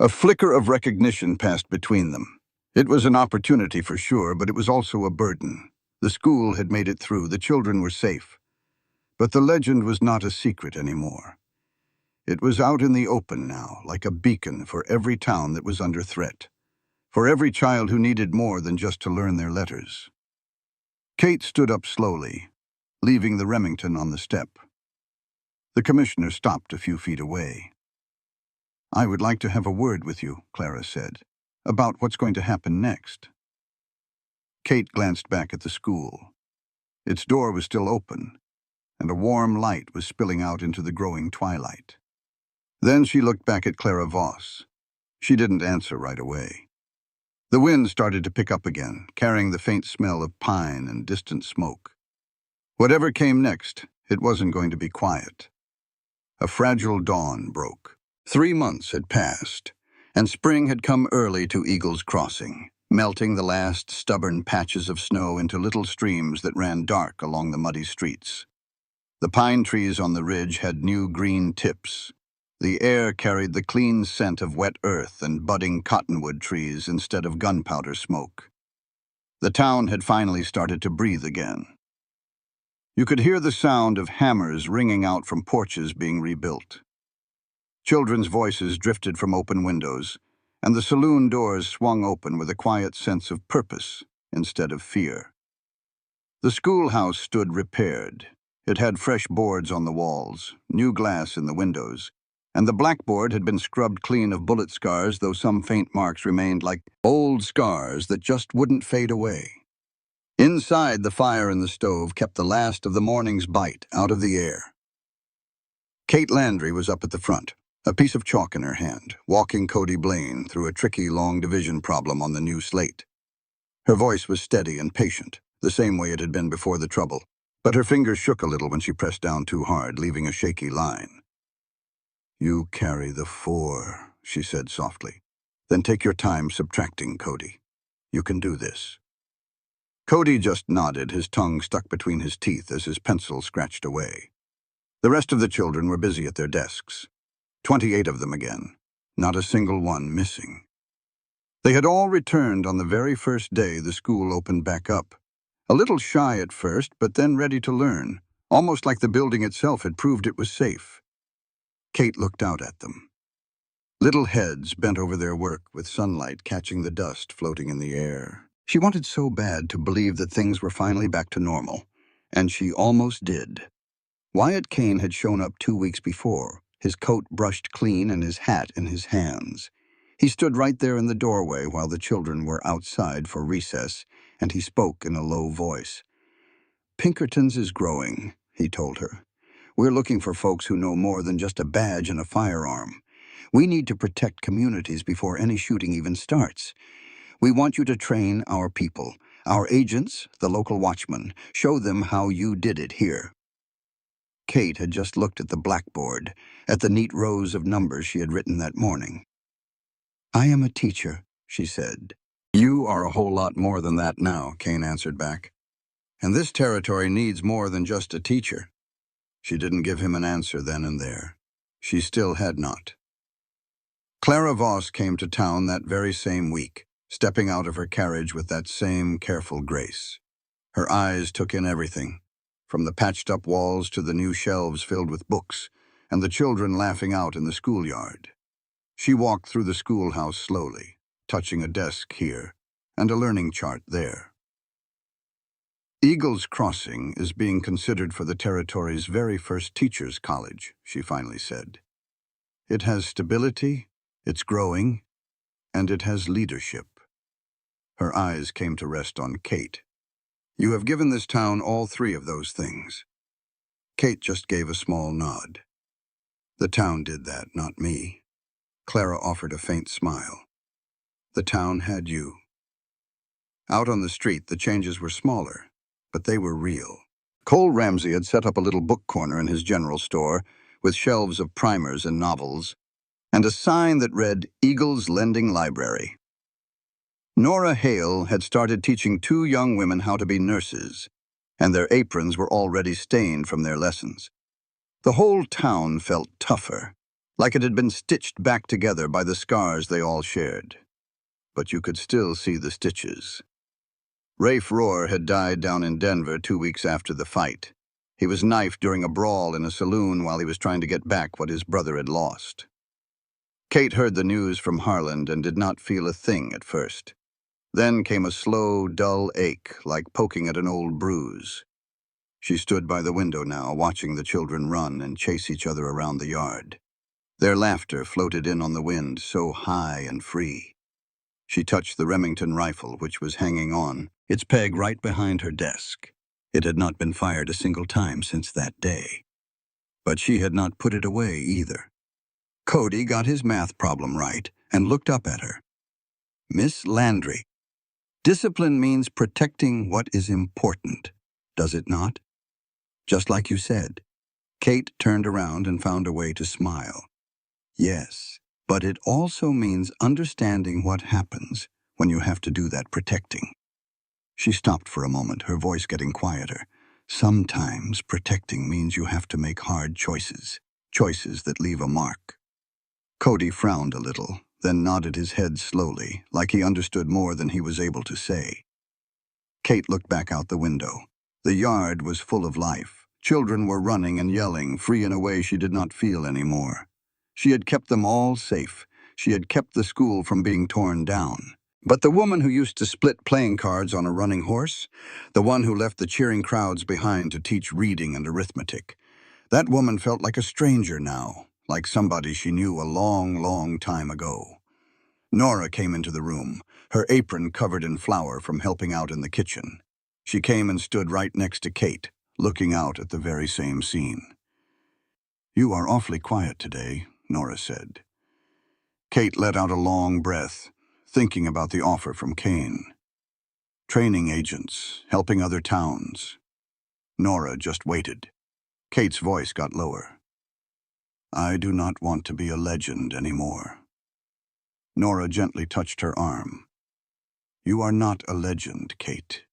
A flicker of recognition passed between them. It was an opportunity for sure, but it was also a burden. The school had made it through, the children were safe. But the legend was not a secret anymore. It was out in the open now, like a beacon for every town that was under threat, for every child who needed more than just to learn their letters. Kate stood up slowly, leaving the Remington on the step. The commissioner stopped a few feet away. I would like to have a word with you, Clara said, about what's going to happen next. Kate glanced back at the school. Its door was still open, and a warm light was spilling out into the growing twilight. Then she looked back at Clara Voss. She didn't answer right away. The wind started to pick up again, carrying the faint smell of pine and distant smoke. Whatever came next, it wasn't going to be quiet. A fragile dawn broke. 3 months had passed, and spring had come early to Eagle's Crossing, melting the last stubborn patches of snow into little streams that ran dark along the muddy streets. The pine trees on the ridge had new green tips. The air carried the clean scent of wet earth and budding cottonwood trees instead of gunpowder smoke. The town had finally started to breathe again. You could hear the sound of hammers ringing out from porches being rebuilt. Children's voices drifted from open windows, and the saloon doors swung open with a quiet sense of purpose instead of fear. The schoolhouse stood repaired. It had fresh boards on the walls, new glass in the windows, and the blackboard had been scrubbed clean of bullet scars, though some faint marks remained like old scars that just wouldn't fade away. Inside, the fire in the stove kept the last of the morning's bite out of the air. Kate Landry was up at the front, a piece of chalk in her hand, walking Cody Blaine through a tricky long division problem on the new slate. Her voice was steady and patient, the same way it had been before the trouble, but her fingers shook a little when she pressed down too hard, leaving a shaky line. You carry the 4, she said softly. Then take your time subtracting, Cody. You can do this. Cody just nodded, his tongue stuck between his teeth as his pencil scratched away. The rest of the children were busy at their desks. 28 of them again, not a single one missing. They had all returned on the very first day the school opened back up. A little shy at first, but then ready to learn, almost like the building itself had proved it was safe. Kate looked out at them. Little heads bent over their work with sunlight catching the dust floating in the air. She wanted so bad to believe that things were finally back to normal, and she almost did. Wyatt Kane had shown up 2 weeks before, his coat brushed clean and his hat in his hands. He stood right there in the doorway while the children were outside for recess, and he spoke in a low voice. Pinkerton's is growing, he told her. We're looking for folks who know more than just a badge and a firearm. We need to protect communities before any shooting even starts. We want you to train our people, our agents, the local watchmen. Show them how you did it here. Kate had just looked at the blackboard, at the neat rows of numbers she had written that morning. I am a teacher, she said. You are a whole lot more than that now, Kane answered back. And this territory needs more than just a teacher. She didn't give him an answer then and there. She still had not. Clara Voss came to town that very same week, stepping out of her carriage with that same careful grace. Her eyes took in everything, from the patched-up walls to the new shelves filled with books, and the children laughing out in the schoolyard. She walked through the schoolhouse slowly, touching a desk here and a learning chart there. Eagle's Crossing is being considered for the territory's very first teachers' college, she finally said. It has stability, it's growing, and it has leadership. Her eyes came to rest on Kate. You have given this town all three of those things. Kate just gave a small nod. The town did that, not me. Clara offered a faint smile. The town had you. Out on the street, the changes were smaller, but they were real. Cole Ramsey had set up a little book corner in his general store with shelves of primers and novels, and a sign that read, Eagle's Lending Library. Nora Hale had started teaching 2 young women how to be nurses, and their aprons were already stained from their lessons. The whole town felt tougher, like it had been stitched back together by the scars they all shared. But you could still see the stitches. Rafe Rohr had died down in Denver 2 weeks after the fight. He was knifed during a brawl in a saloon while he was trying to get back what his brother had lost. Kate heard the news from Harland and did not feel a thing at first. Then came a slow, dull ache, like poking at an old bruise. She stood by the window now, watching the children run and chase each other around the yard. Their laughter floated in on the wind, so high and free. She touched the Remington rifle, which was hanging on, its peg right behind her desk. It had not been fired a single time since that day. But she had not put it away either. Cody got his math problem right and looked up at her. Miss Landry, discipline means protecting what is important, does it not? Just like you said. Kate turned around and found a way to smile. Yes, but it also means understanding what happens when you have to do that protecting. She stopped for a moment, her voice getting quieter. Sometimes protecting means you have to make hard choices, choices that leave a mark. Cody frowned a little, then nodded his head slowly, like he understood more than he was able to say. Kate looked back out the window. The yard was full of life. Children were running and yelling, free in a way she did not feel anymore. She had kept them all safe. She had kept the school from being torn down. But the woman who used to split playing cards on a running horse, the one who left the cheering crowds behind to teach reading and arithmetic, that woman felt like a stranger now, like somebody she knew a long, long time ago. Nora came into the room, her apron covered in flour from helping out in the kitchen. She came and stood right next to Kate, looking out at the very same scene. You are awfully quiet today, Nora said. Kate let out a long breath, thinking about the offer from Kane. Training agents, helping other towns. Nora just waited. Kate's voice got lower. I do not want to be a legend anymore. Nora gently touched her arm. You are not a legend, Kate.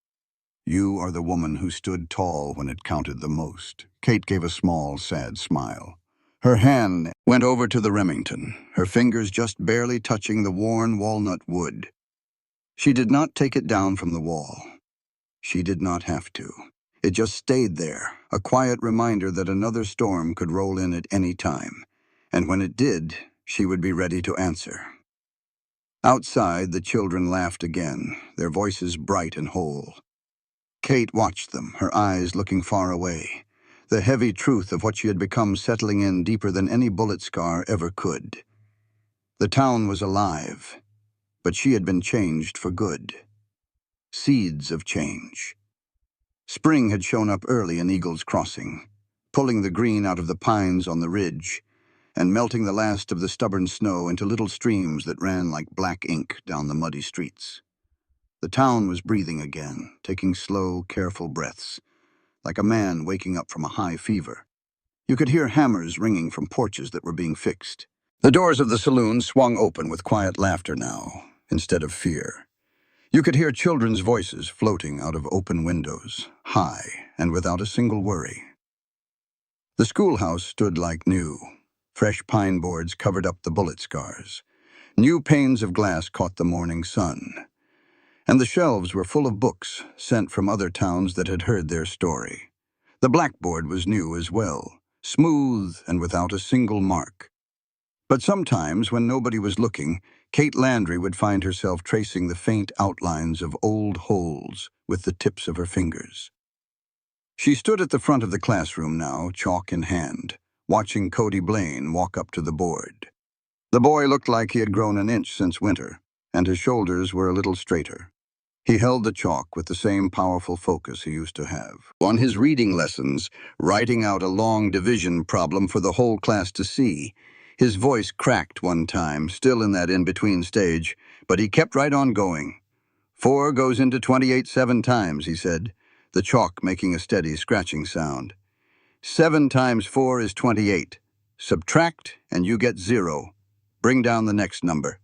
You are the woman who stood tall when it counted the most. Kate gave a small, sad smile. Her hand went over to the Remington, her fingers just barely touching the worn walnut wood. She did not take it down from the wall. She did not have to. It just stayed there, a quiet reminder that another storm could roll in at any time. And when it did, she would be ready to answer. Outside, the children laughed again, their voices bright and whole. Kate watched them, her eyes looking far away, the heavy truth of what she had become settling in deeper than any bullet scar ever could. The town was alive, but she had been changed for good. Seeds of change. Spring had shown up early in Eagle's Crossing, pulling the green out of the pines on the ridge, and melting the last of the stubborn snow into little streams that ran like black ink down the muddy streets. The town was breathing again, taking slow, careful breaths, like a man waking up from a high fever. You could hear hammers ringing from porches that were being fixed. The doors of the saloon swung open with quiet laughter now, instead of fear. You could hear children's voices floating out of open windows, high and without a single worry. The schoolhouse stood like new. Fresh pine boards covered up the bullet scars. New panes of glass caught the morning sun. And the shelves were full of books sent from other towns that had heard their story. The blackboard was new as well, smooth and without a single mark. But sometimes, when nobody was looking, Kate Landry would find herself tracing the faint outlines of old holes with the tips of her fingers. She stood at the front of the classroom now, chalk in hand, watching Cody Blaine walk up to the board. The boy looked like he had grown an inch since winter, and his shoulders were a little straighter. He held the chalk with the same powerful focus he used to have. On his reading lessons, writing out a long division problem for the whole class to see, his voice cracked one time, still in that in-between stage, but he kept right on going. 4 goes into 28 7 times, he said, the chalk making a steady scratching sound. 7 times 4 is 28. Subtract, and you get 0. Bring down the next number.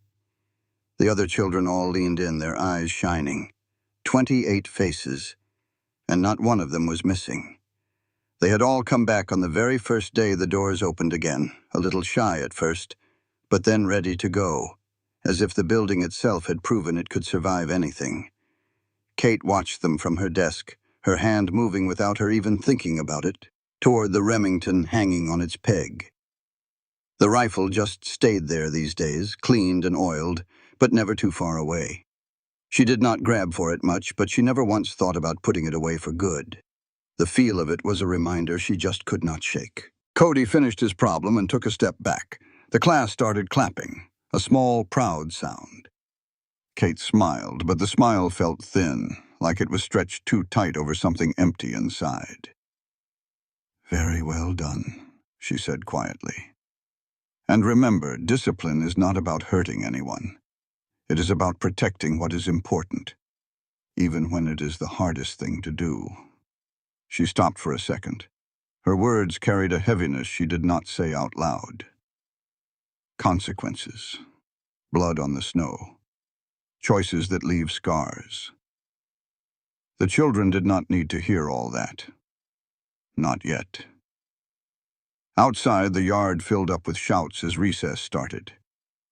The other children all leaned in, their eyes shining. 28 faces, and not one of them was missing. They had all come back on the very first day the doors opened again, a little shy at first, but then ready to go, as if the building itself had proven it could survive anything. Kate watched them from her desk, her hand moving without her even thinking about it, toward the Remington hanging on its peg. The rifle just stayed there these days, cleaned and oiled, but never too far away. She did not grab for it much, but she never once thought about putting it away for good. The feel of it was a reminder she just could not shake. Cody finished his problem and took a step back. The class started clapping, a small, proud sound. Kate smiled, but the smile felt thin, like it was stretched too tight over something empty inside. "Very well done," she said quietly. "And remember, discipline is not about hurting anyone. It is about protecting what is important, even when it is the hardest thing to do." She stopped for a second. Her words carried a heaviness she did not say out loud. Consequences. Blood on the snow. Choices that leave scars. The children did not need to hear all that. Not yet. Outside, the yard filled up with shouts as recess started.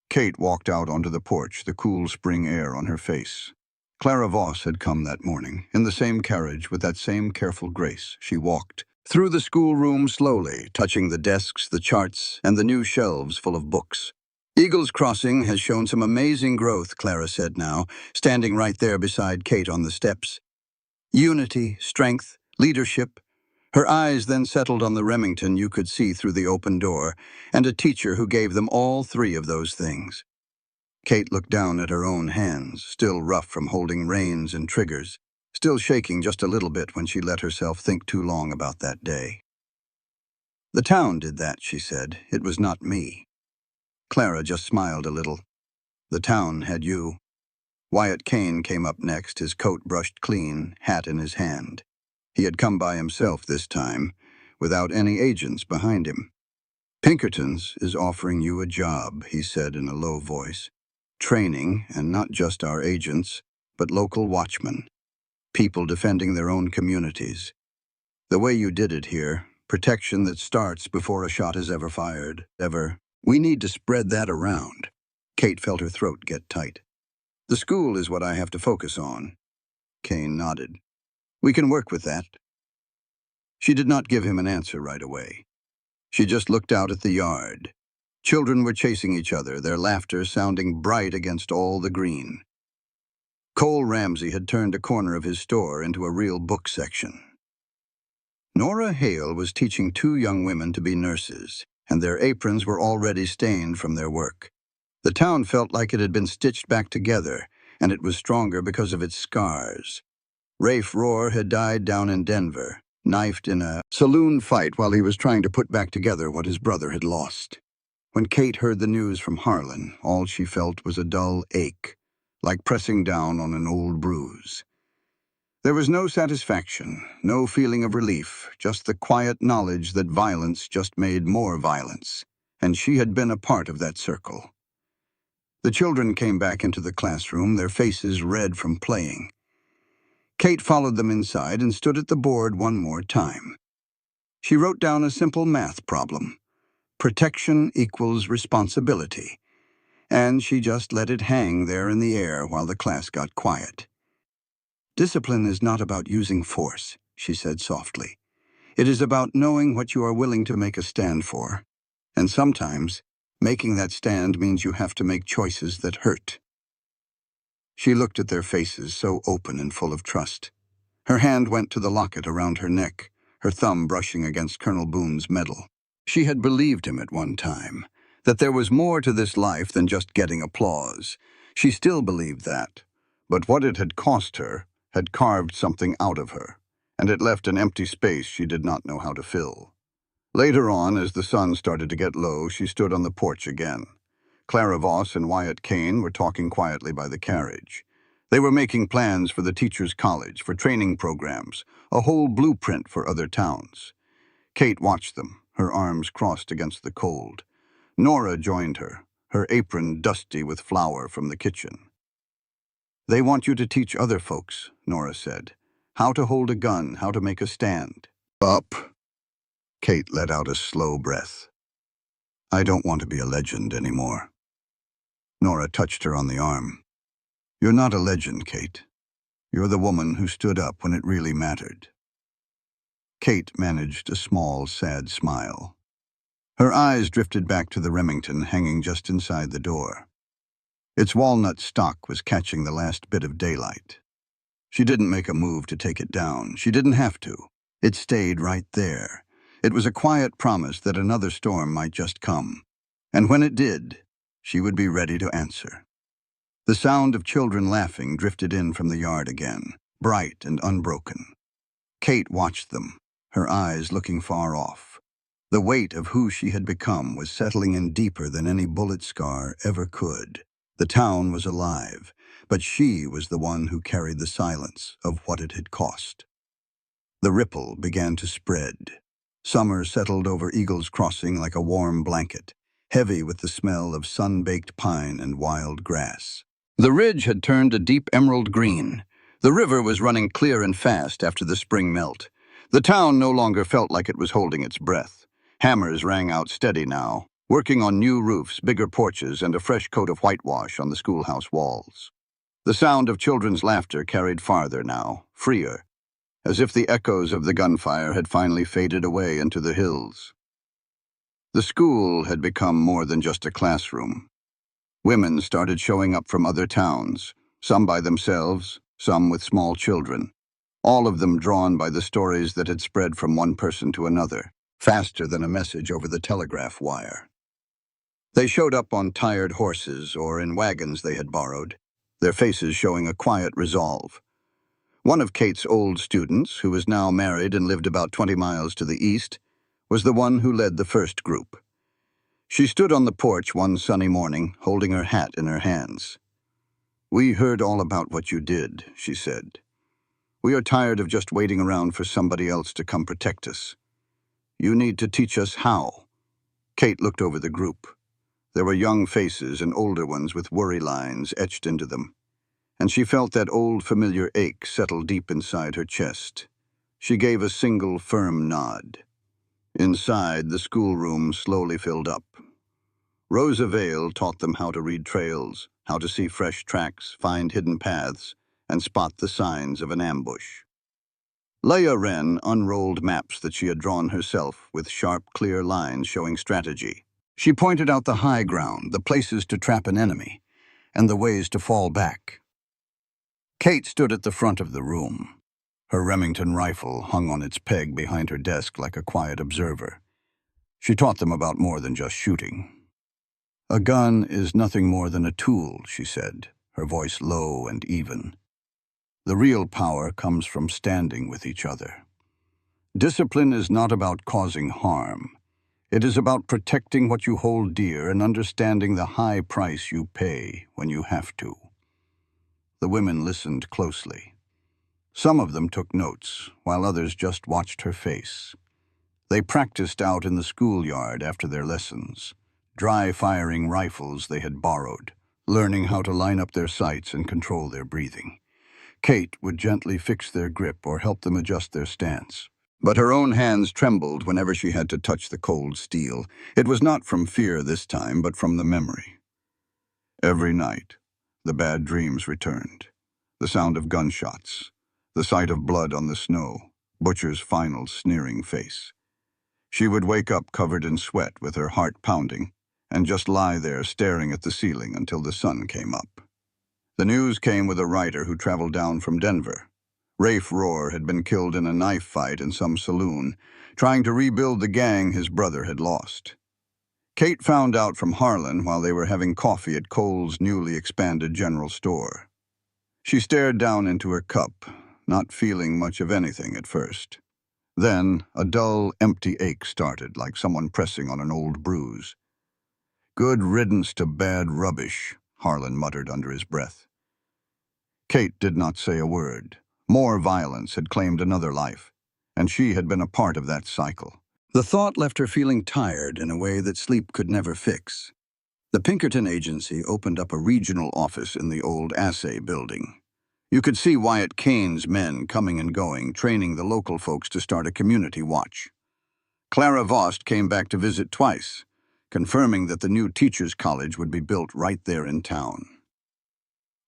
Kate walked out onto the porch, the cool spring air on her face. Clara Voss had come that morning, in the same carriage with that same careful grace. She walked through the schoolroom slowly, touching the desks, the charts, and the new shelves full of books. "Eagles Crossing has shown some amazing growth," Clara said now, standing right there beside Kate on the steps. "Unity, strength, leadership." Her eyes then settled on the Remington you could see through the open door, and a teacher who gave them all 3 of those things. Kate looked down at her own hands, still rough from holding reins and triggers, still shaking just a little bit when she let herself think too long about that day. "The town did that," she said. "It was not me." Clara just smiled a little. "The town had you." Wyatt Kane came up next, his coat brushed clean, hat in his hand. He had come by himself this time, without any agents behind him. "Pinkerton's is offering you a job," he said in a low voice. "Training, and not just our agents, but local watchmen. People defending their own communities. The way you did it here, protection that starts before a shot is ever fired, ever. We need to spread that around." Kate felt her throat get tight. "The school is what I have to focus on." Kane nodded. "We can work with that." She did not give him an answer right away. She just looked out at the yard. Children were chasing each other, their laughter sounding bright against all the green. Cole Ramsey had turned a corner of his store into a real book section. Nora Hale was teaching 2 young women to be nurses, and their aprons were already stained from their work. The town felt like it had been stitched back together, and it was stronger because of its scars. Rafe Rohr had died down in Denver, knifed in a saloon fight while he was trying to put back together what his brother had lost. When Kate heard the news from Harlan, all she felt was a dull ache, like pressing down on an old bruise. There was no satisfaction, no feeling of relief, just the quiet knowledge that violence just made more violence, and she had been a part of that circle. The children came back into the classroom, their faces red from playing. Kate followed them inside and stood at the board one more time. She wrote down a simple math problem. Protection equals responsibility. And she just let it hang there in the air while the class got quiet. Discipline is not about using force, she said softly. It is about knowing what you are willing to make a stand for. And sometimes, making that stand means you have to make choices that hurt. She looked at their faces, so open and full of trust. Her hand went to the locket around her neck, her thumb brushing against Colonel Boone's medal. She had believed him at one time, that there was more to this life than just getting applause. She still believed that. But what it had cost her had carved something out of her, and it left an empty space she did not know how to fill. Later on, as the sun started to get low, she stood on the porch again. Clara Voss and Wyatt Kane were talking quietly by the carriage. They were making plans for the teachers' college, for training programs, a whole blueprint for other towns. Kate watched them, her arms crossed against the cold. Nora joined her apron dusty with flour from the kitchen. "They want you to teach other folks," Nora said. "How to hold a gun, how to make a stand." "Up." Kate let out a slow breath. "I don't want to be a legend anymore." Nora touched her on the arm. "You're not a legend, Kate. You're the woman who stood up when it really mattered." Kate managed a small, sad smile. Her eyes drifted back to the Remington hanging just inside the door. Its walnut stock was catching the last bit of daylight. She didn't make a move to take it down. She didn't have to. It stayed right there. It was a quiet promise that another storm might just come. And when it did, she would be ready to answer. The sound of children laughing drifted in from the yard again, bright and unbroken. Kate watched them, her eyes looking far off. The weight of who she had become was settling in deeper than any bullet scar ever could. The town was alive, but she was the one who carried the silence of what it had cost. The ripple began to spread. Summer settled over Eagle's Crossing like a warm blanket, heavy with the smell of sun-baked pine and wild grass. The ridge had turned a deep emerald green. The river was running clear and fast after the spring melt. The town no longer felt like it was holding its breath. Hammers rang out steady now, working on new roofs, bigger porches, and a fresh coat of whitewash on the schoolhouse walls. The sound of children's laughter carried farther now, freer, as if the echoes of the gunfire had finally faded away into the hills. The school had become more than just a classroom. Women started showing up from other towns, some by themselves, some with small children, all of them drawn by the stories that had spread from one person to another, faster than a message over the telegraph wire. They showed up on tired horses or in wagons they had borrowed, their faces showing a quiet resolve. One of Kate's old students, who was now married and lived about 20 miles to the east, was the one who led the first group. She stood on the porch one sunny morning, holding her hat in her hands. "We heard all about what you did," she said. "We are tired of just waiting around for somebody else to come protect us. You need to teach us how." Kate looked over the group. There were young faces and older ones with worry lines etched into them, and she felt that old familiar ache settle deep inside her chest. She gave a single firm nod. Inside, the schoolroom slowly filled up. Rosa Vale taught them how to read trails, how to see fresh tracks, find hidden paths, and spot the signs of an ambush. Leia Wren unrolled maps that she had drawn herself with sharp, clear lines showing strategy. She pointed out the high ground, the places to trap an enemy, and the ways to fall back. Kate stood at the front of the room. Her Remington rifle hung on its peg behind her desk like a quiet observer. She taught them about more than just shooting. "A gun is nothing more than a tool," she said, her voice low and even. "The real power comes from standing with each other. Discipline is not about causing harm. It is about protecting what you hold dear and understanding the high price you pay when you have to." The women listened closely. Some of them took notes, while others just watched her face. They practiced out in the schoolyard after their lessons, dry-firing rifles they had borrowed, learning how to line up their sights and control their breathing. Kate would gently fix their grip or help them adjust their stance. But her own hands trembled whenever she had to touch the cold steel. It was not from fear this time, but from the memory. Every night, the bad dreams returned. The sound of gunshots, the sight of blood on the snow, Butcher's final sneering face. She would wake up covered in sweat with her heart pounding, and just lie there staring at the ceiling until the sun came up. The news came with a writer who traveled down from Denver. Rafe Rohr had been killed in a knife fight in some saloon, trying to rebuild the gang his brother had lost. Kate found out from Harlan while they were having coffee at Cole's newly expanded general store. She stared down into her cup, not feeling much of anything at first. Then, a dull, empty ache started, like someone pressing on an old bruise. "Good riddance to bad rubbish," Harlan muttered under his breath. Kate did not say a word. More violence had claimed another life, and she had been a part of that cycle. The thought left her feeling tired in a way that sleep could never fix. The Pinkerton agency opened up a regional office in the old assay building. You could see Wyatt Kane's men coming and going, training the local folks to start a community watch. Clara Vost came back to visit twice, confirming that the new teachers' college would be built right there in town.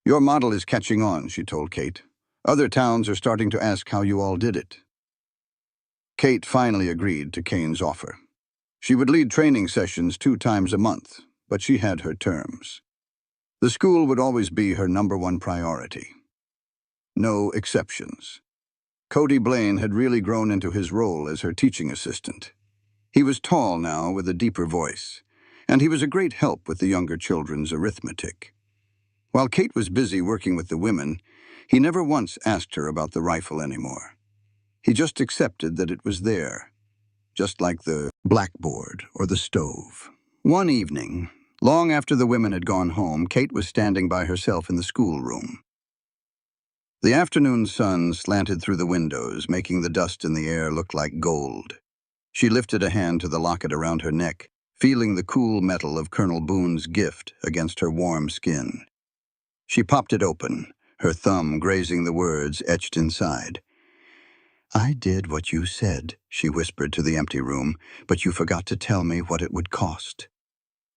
"Your model is catching on," she told Kate. "Other towns are starting to ask how you all did it." Kate finally agreed to Kane's offer. She would lead training sessions 2 times a month, but she had her terms. The school would always be her #1 priority. No exceptions. Cody Blaine had really grown into his role as her teaching assistant. He was tall now, with a deeper voice, and he was a great help with the younger children's arithmetic. While Kate was busy working with the women, he never once asked her about the rifle anymore. He just accepted that it was there, just like the blackboard or the stove. One evening, long after the women had gone home, Kate was standing by herself in the schoolroom. The afternoon sun slanted through the windows, making the dust in the air look like gold. She lifted a hand to the locket around her neck, feeling the cool metal of Colonel Boone's gift against her warm skin. She popped it open, her thumb grazing the words etched inside. "I did what you said," she whispered to the empty room, "but you forgot to tell me what it would cost."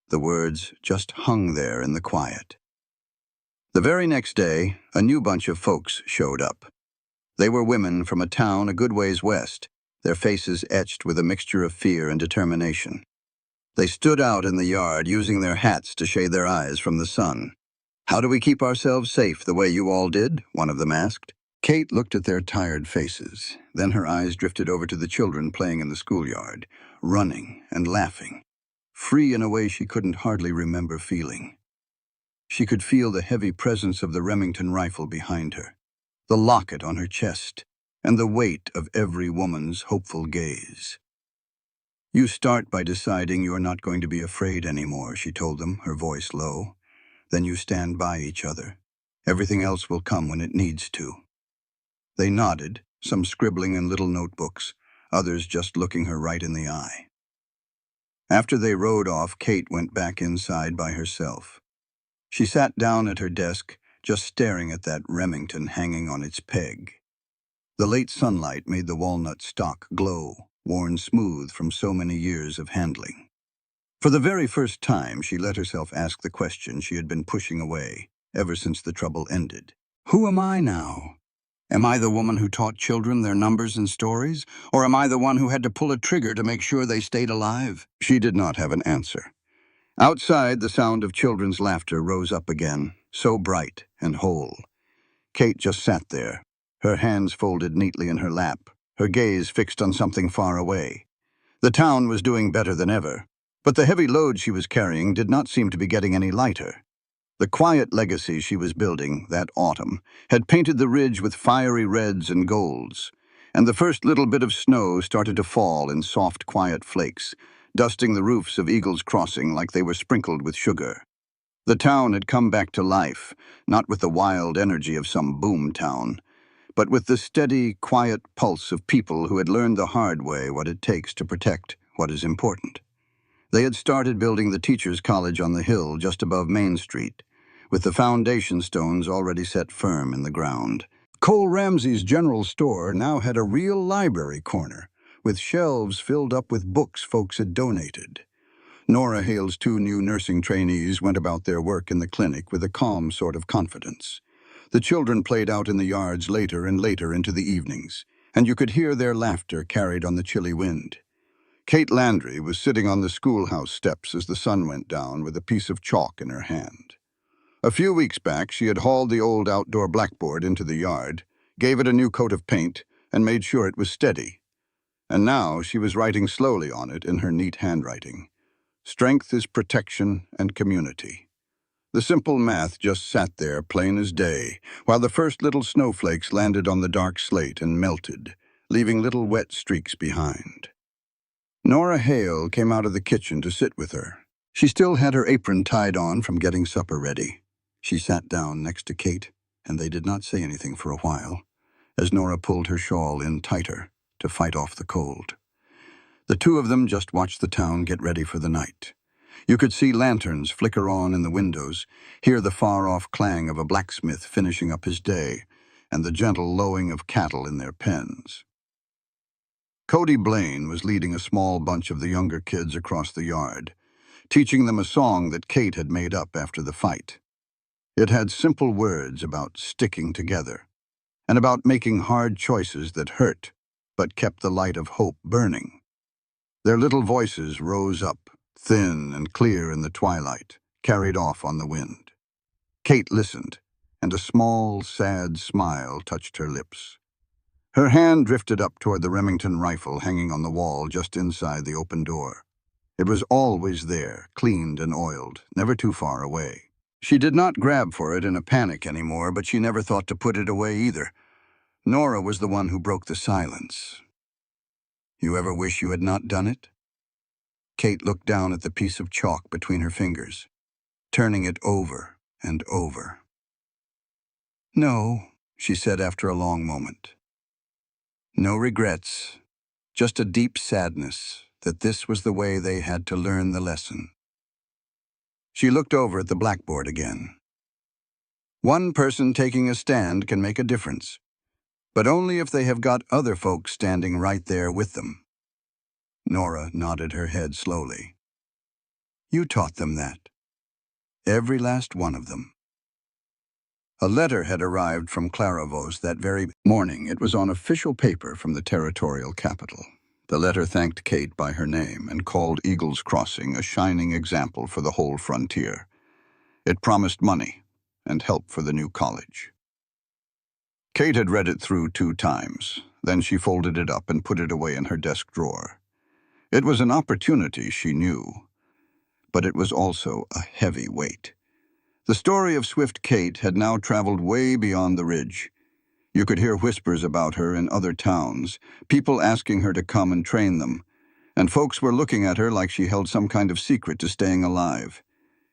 The words just hung there in the quiet. The very next day, a new bunch of folks showed up. They were women from a town a good ways west, their faces etched with a mixture of fear and determination. They stood out in the yard, using their hats to shade their eyes from the sun. "How do we keep ourselves safe the way you all did?" one of them asked. Kate looked at their tired faces. Then her eyes drifted over to the children playing in the schoolyard, running and laughing, free in a way she couldn't hardly remember feeling. She could feel the heavy presence of the Remington rifle behind her, the locket on her chest, and the weight of every woman's hopeful gaze. "You start by deciding you are not going to be afraid anymore," she told them, her voice low. "Then you stand by each other. Everything else will come when it needs to." They nodded, some scribbling in little notebooks, others just looking her right in the eye. After they rode off, Kate went back inside by herself. She sat down at her desk, just staring at that Remington hanging on its peg. The late sunlight made the walnut stock glow, worn smooth from so many years of handling. For the very first time, she let herself ask the question she had been pushing away ever since the trouble ended. Who am I now? Am I the woman who taught children their numbers and stories? Or am I the one who had to pull a trigger to make sure they stayed alive? She did not have an answer. Outside, the sound of children's laughter rose up again, so bright and whole. Kate just sat there, her hands folded neatly in her lap, her gaze fixed on something far away. The town was doing better than ever, but the heavy load she was carrying did not seem to be getting any lighter. The quiet legacy she was building that autumn had painted the ridge with fiery reds and golds, and the first little bit of snow started to fall in soft, quiet flakes, dusting the roofs of Eagle's Crossing like they were sprinkled with sugar. The town had come back to life, not with the wild energy of some boom town, but with the steady, quiet pulse of people who had learned the hard way what it takes to protect what is important. They had started building the teachers' college on the hill just above Main Street, with the foundation stones already set firm in the ground. Cole Ramsey's general store now had a real library corner, with shelves filled up with books folks had donated. Nora Hale's two new nursing trainees went about their work in the clinic with a calm sort of confidence. The children played out in the yards later and later into the evenings, and you could hear their laughter carried on the chilly wind. Kate Landry was sitting on the schoolhouse steps as the sun went down with a piece of chalk in her hand. A few weeks back, she had hauled the old outdoor blackboard into the yard, gave it a new coat of paint, and made sure it was steady. And now she was writing slowly on it in her neat handwriting. Strength is protection and community. The simple math just sat there, plain as day, while the first little snowflakes landed on the dark slate and melted, leaving little wet streaks behind. Nora Hale came out of the kitchen to sit with her. She still had her apron tied on from getting supper ready. She sat down next to Kate, and they did not say anything for a while, as Nora pulled her shawl in tighter to fight off the cold. The two of them just watched the town get ready for the night. You could see lanterns flicker on in the windows, hear the far-off clang of a blacksmith finishing up his day, and the gentle lowing of cattle in their pens. Cody Blaine was leading a small bunch of the younger kids across the yard, teaching them a song that Kate had made up after the fight. It had simple words about sticking together, and about making hard choices that hurt, but kept the light of hope burning. Their little voices rose up, thin and clear in the twilight, carried off on the wind. Kate listened, and a small, sad smile touched her lips. Her hand drifted up toward the Remington rifle hanging on the wall just inside the open door. It was always there, cleaned and oiled, never too far away. She did not grab for it in a panic anymore, but she never thought to put it away either. Nora was the one who broke the silence. "You ever wish you had not done it?" Kate looked down at the piece of chalk between her fingers, turning it over and over. "No," she said after a long moment. "No regrets, just a deep sadness that this was the way they had to learn the lesson." She looked over at the blackboard again. "One person taking a stand can make a difference, but only if they have got other folks standing right there with them." Nora nodded her head slowly. "You taught them that. Every last one of them." A letter had arrived from Claravos that very morning. It was on official paper from the territorial capital. The letter thanked Kate by her name and called Eagles Crossing a shining example for the whole frontier. It promised money and help for the new college. Kate had read it through 2 times. Then she folded it up and put it away in her desk drawer. It was an opportunity, she knew, but it was also a heavy weight. The story of Swift Kate had now traveled way beyond the ridge. You could hear whispers about her in other towns, people asking her to come and train them, and folks were looking at her like she held some kind of secret to staying alive.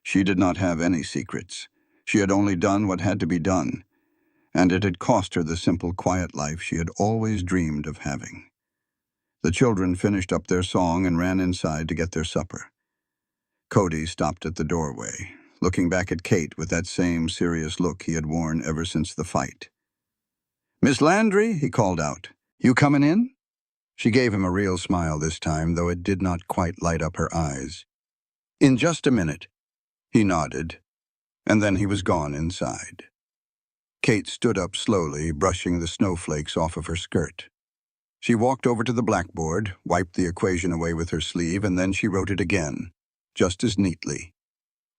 She did not have any secrets. She had only done what had to be done, and it had cost her the simple, quiet life she had always dreamed of having. The children finished up their song and ran inside to get their supper. Cody stopped at the doorway, looking back at Kate with that same serious look he had worn ever since the fight. "Miss Landry," he called out, "you comin' in?" She gave him a real smile this time, though it did not quite light up her eyes. "In just a minute." He nodded, and then he was gone inside. Kate stood up slowly, brushing the snowflakes off of her skirt. She walked over to the blackboard, wiped the equation away with her sleeve, and then she wrote it again, just as neatly.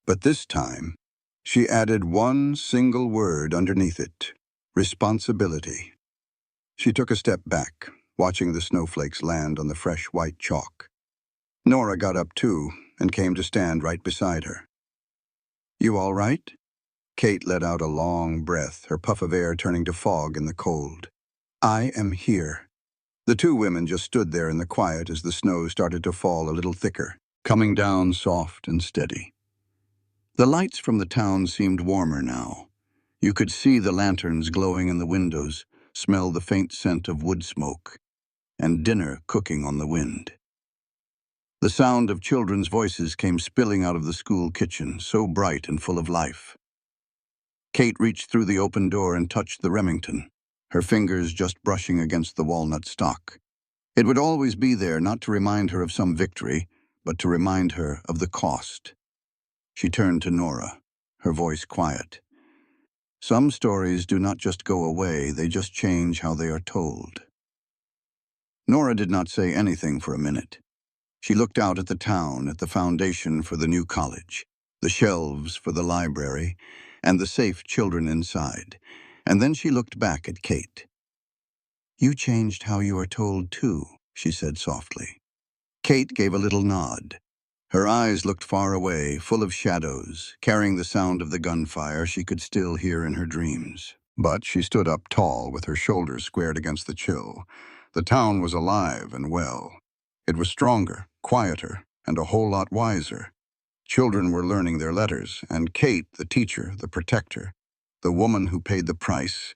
But this time, she added one single word underneath it: responsibility. She took a step back, watching the snowflakes land on the fresh white chalk. Nora got up too, and came to stand right beside her. "You all right?" Kate let out a long breath, her puff of air turning to fog in the cold. "I am here." The two women just stood there in the quiet as the snow started to fall a little thicker, coming down soft and steady. The lights from the town seemed warmer now. You could see the lanterns glowing in the windows, smell the faint scent of wood smoke, and dinner cooking on the wind. The sound of children's voices came spilling out of the school kitchen, so bright and full of life. Kate reached through the open door and touched the Remington. her fingers just brushing against the walnut stalk. It would always be there, not to remind her of some victory, but to remind her of the cost. She turned to Nora, her voice quiet. Some stories do not just go away, they just change how they are told. Nora did not say anything for a minute. She looked out at the town, at the foundation for the new college, the shelves for the library, and the safe children inside. And then she looked back at Kate. "You changed how you are told, too," she said softly. Kate gave a little nod. Her eyes looked far away, full of shadows, carrying the sound of the gunfire she could still hear in her dreams. But she stood up tall, with her shoulders squared against the chill. The town was alive and well. It was stronger, quieter, and a whole lot wiser. Children were learning their letters, and Kate, the teacher, the protector, the woman who paid the price,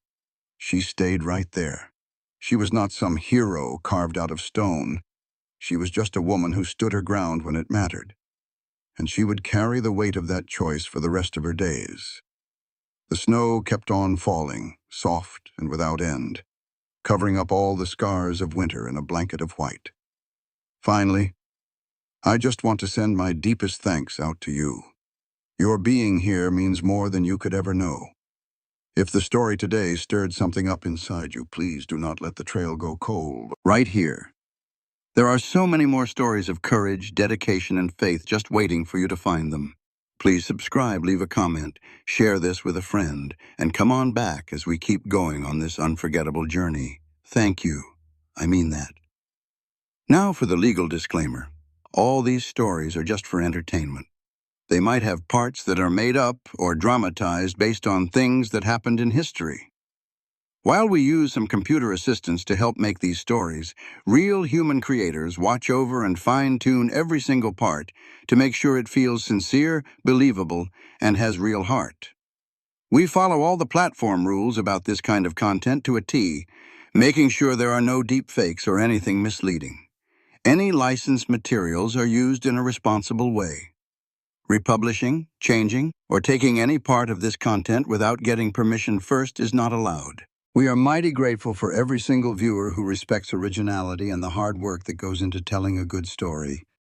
she stayed right there. She was not some hero carved out of stone. She was just a woman who stood her ground when it mattered. And she would carry the weight of that choice for the rest of her days. The snow kept on falling, soft and without end, covering up all the scars of winter in a blanket of white. Finally, I just want to send my deepest thanks out to you. Your being here means more than you could ever know. If the story today stirred something up inside you, please do not let the trail go cold. Right here. There are so many more stories of courage, dedication, and faith just waiting for you to find them. Please subscribe, leave a comment, share this with a friend, and come on back as we keep going on this unforgettable journey. Thank you. I mean that. Now for the legal disclaimer. All these stories are just for entertainment. They might have parts that are made up or dramatized based on things that happened in history. While we use some computer assistance to help make these stories, real human creators watch over and fine-tune every single part to make sure it feels sincere, believable, and has real heart. We follow all the platform rules about this kind of content to a T, making sure there are no deep fakes or anything misleading. Any licensed materials are used in a responsible way. Republishing, changing, or taking any part of this content without getting permission first is not allowed. We are mighty grateful for every single viewer who respects originality and the hard work that goes into telling a good story.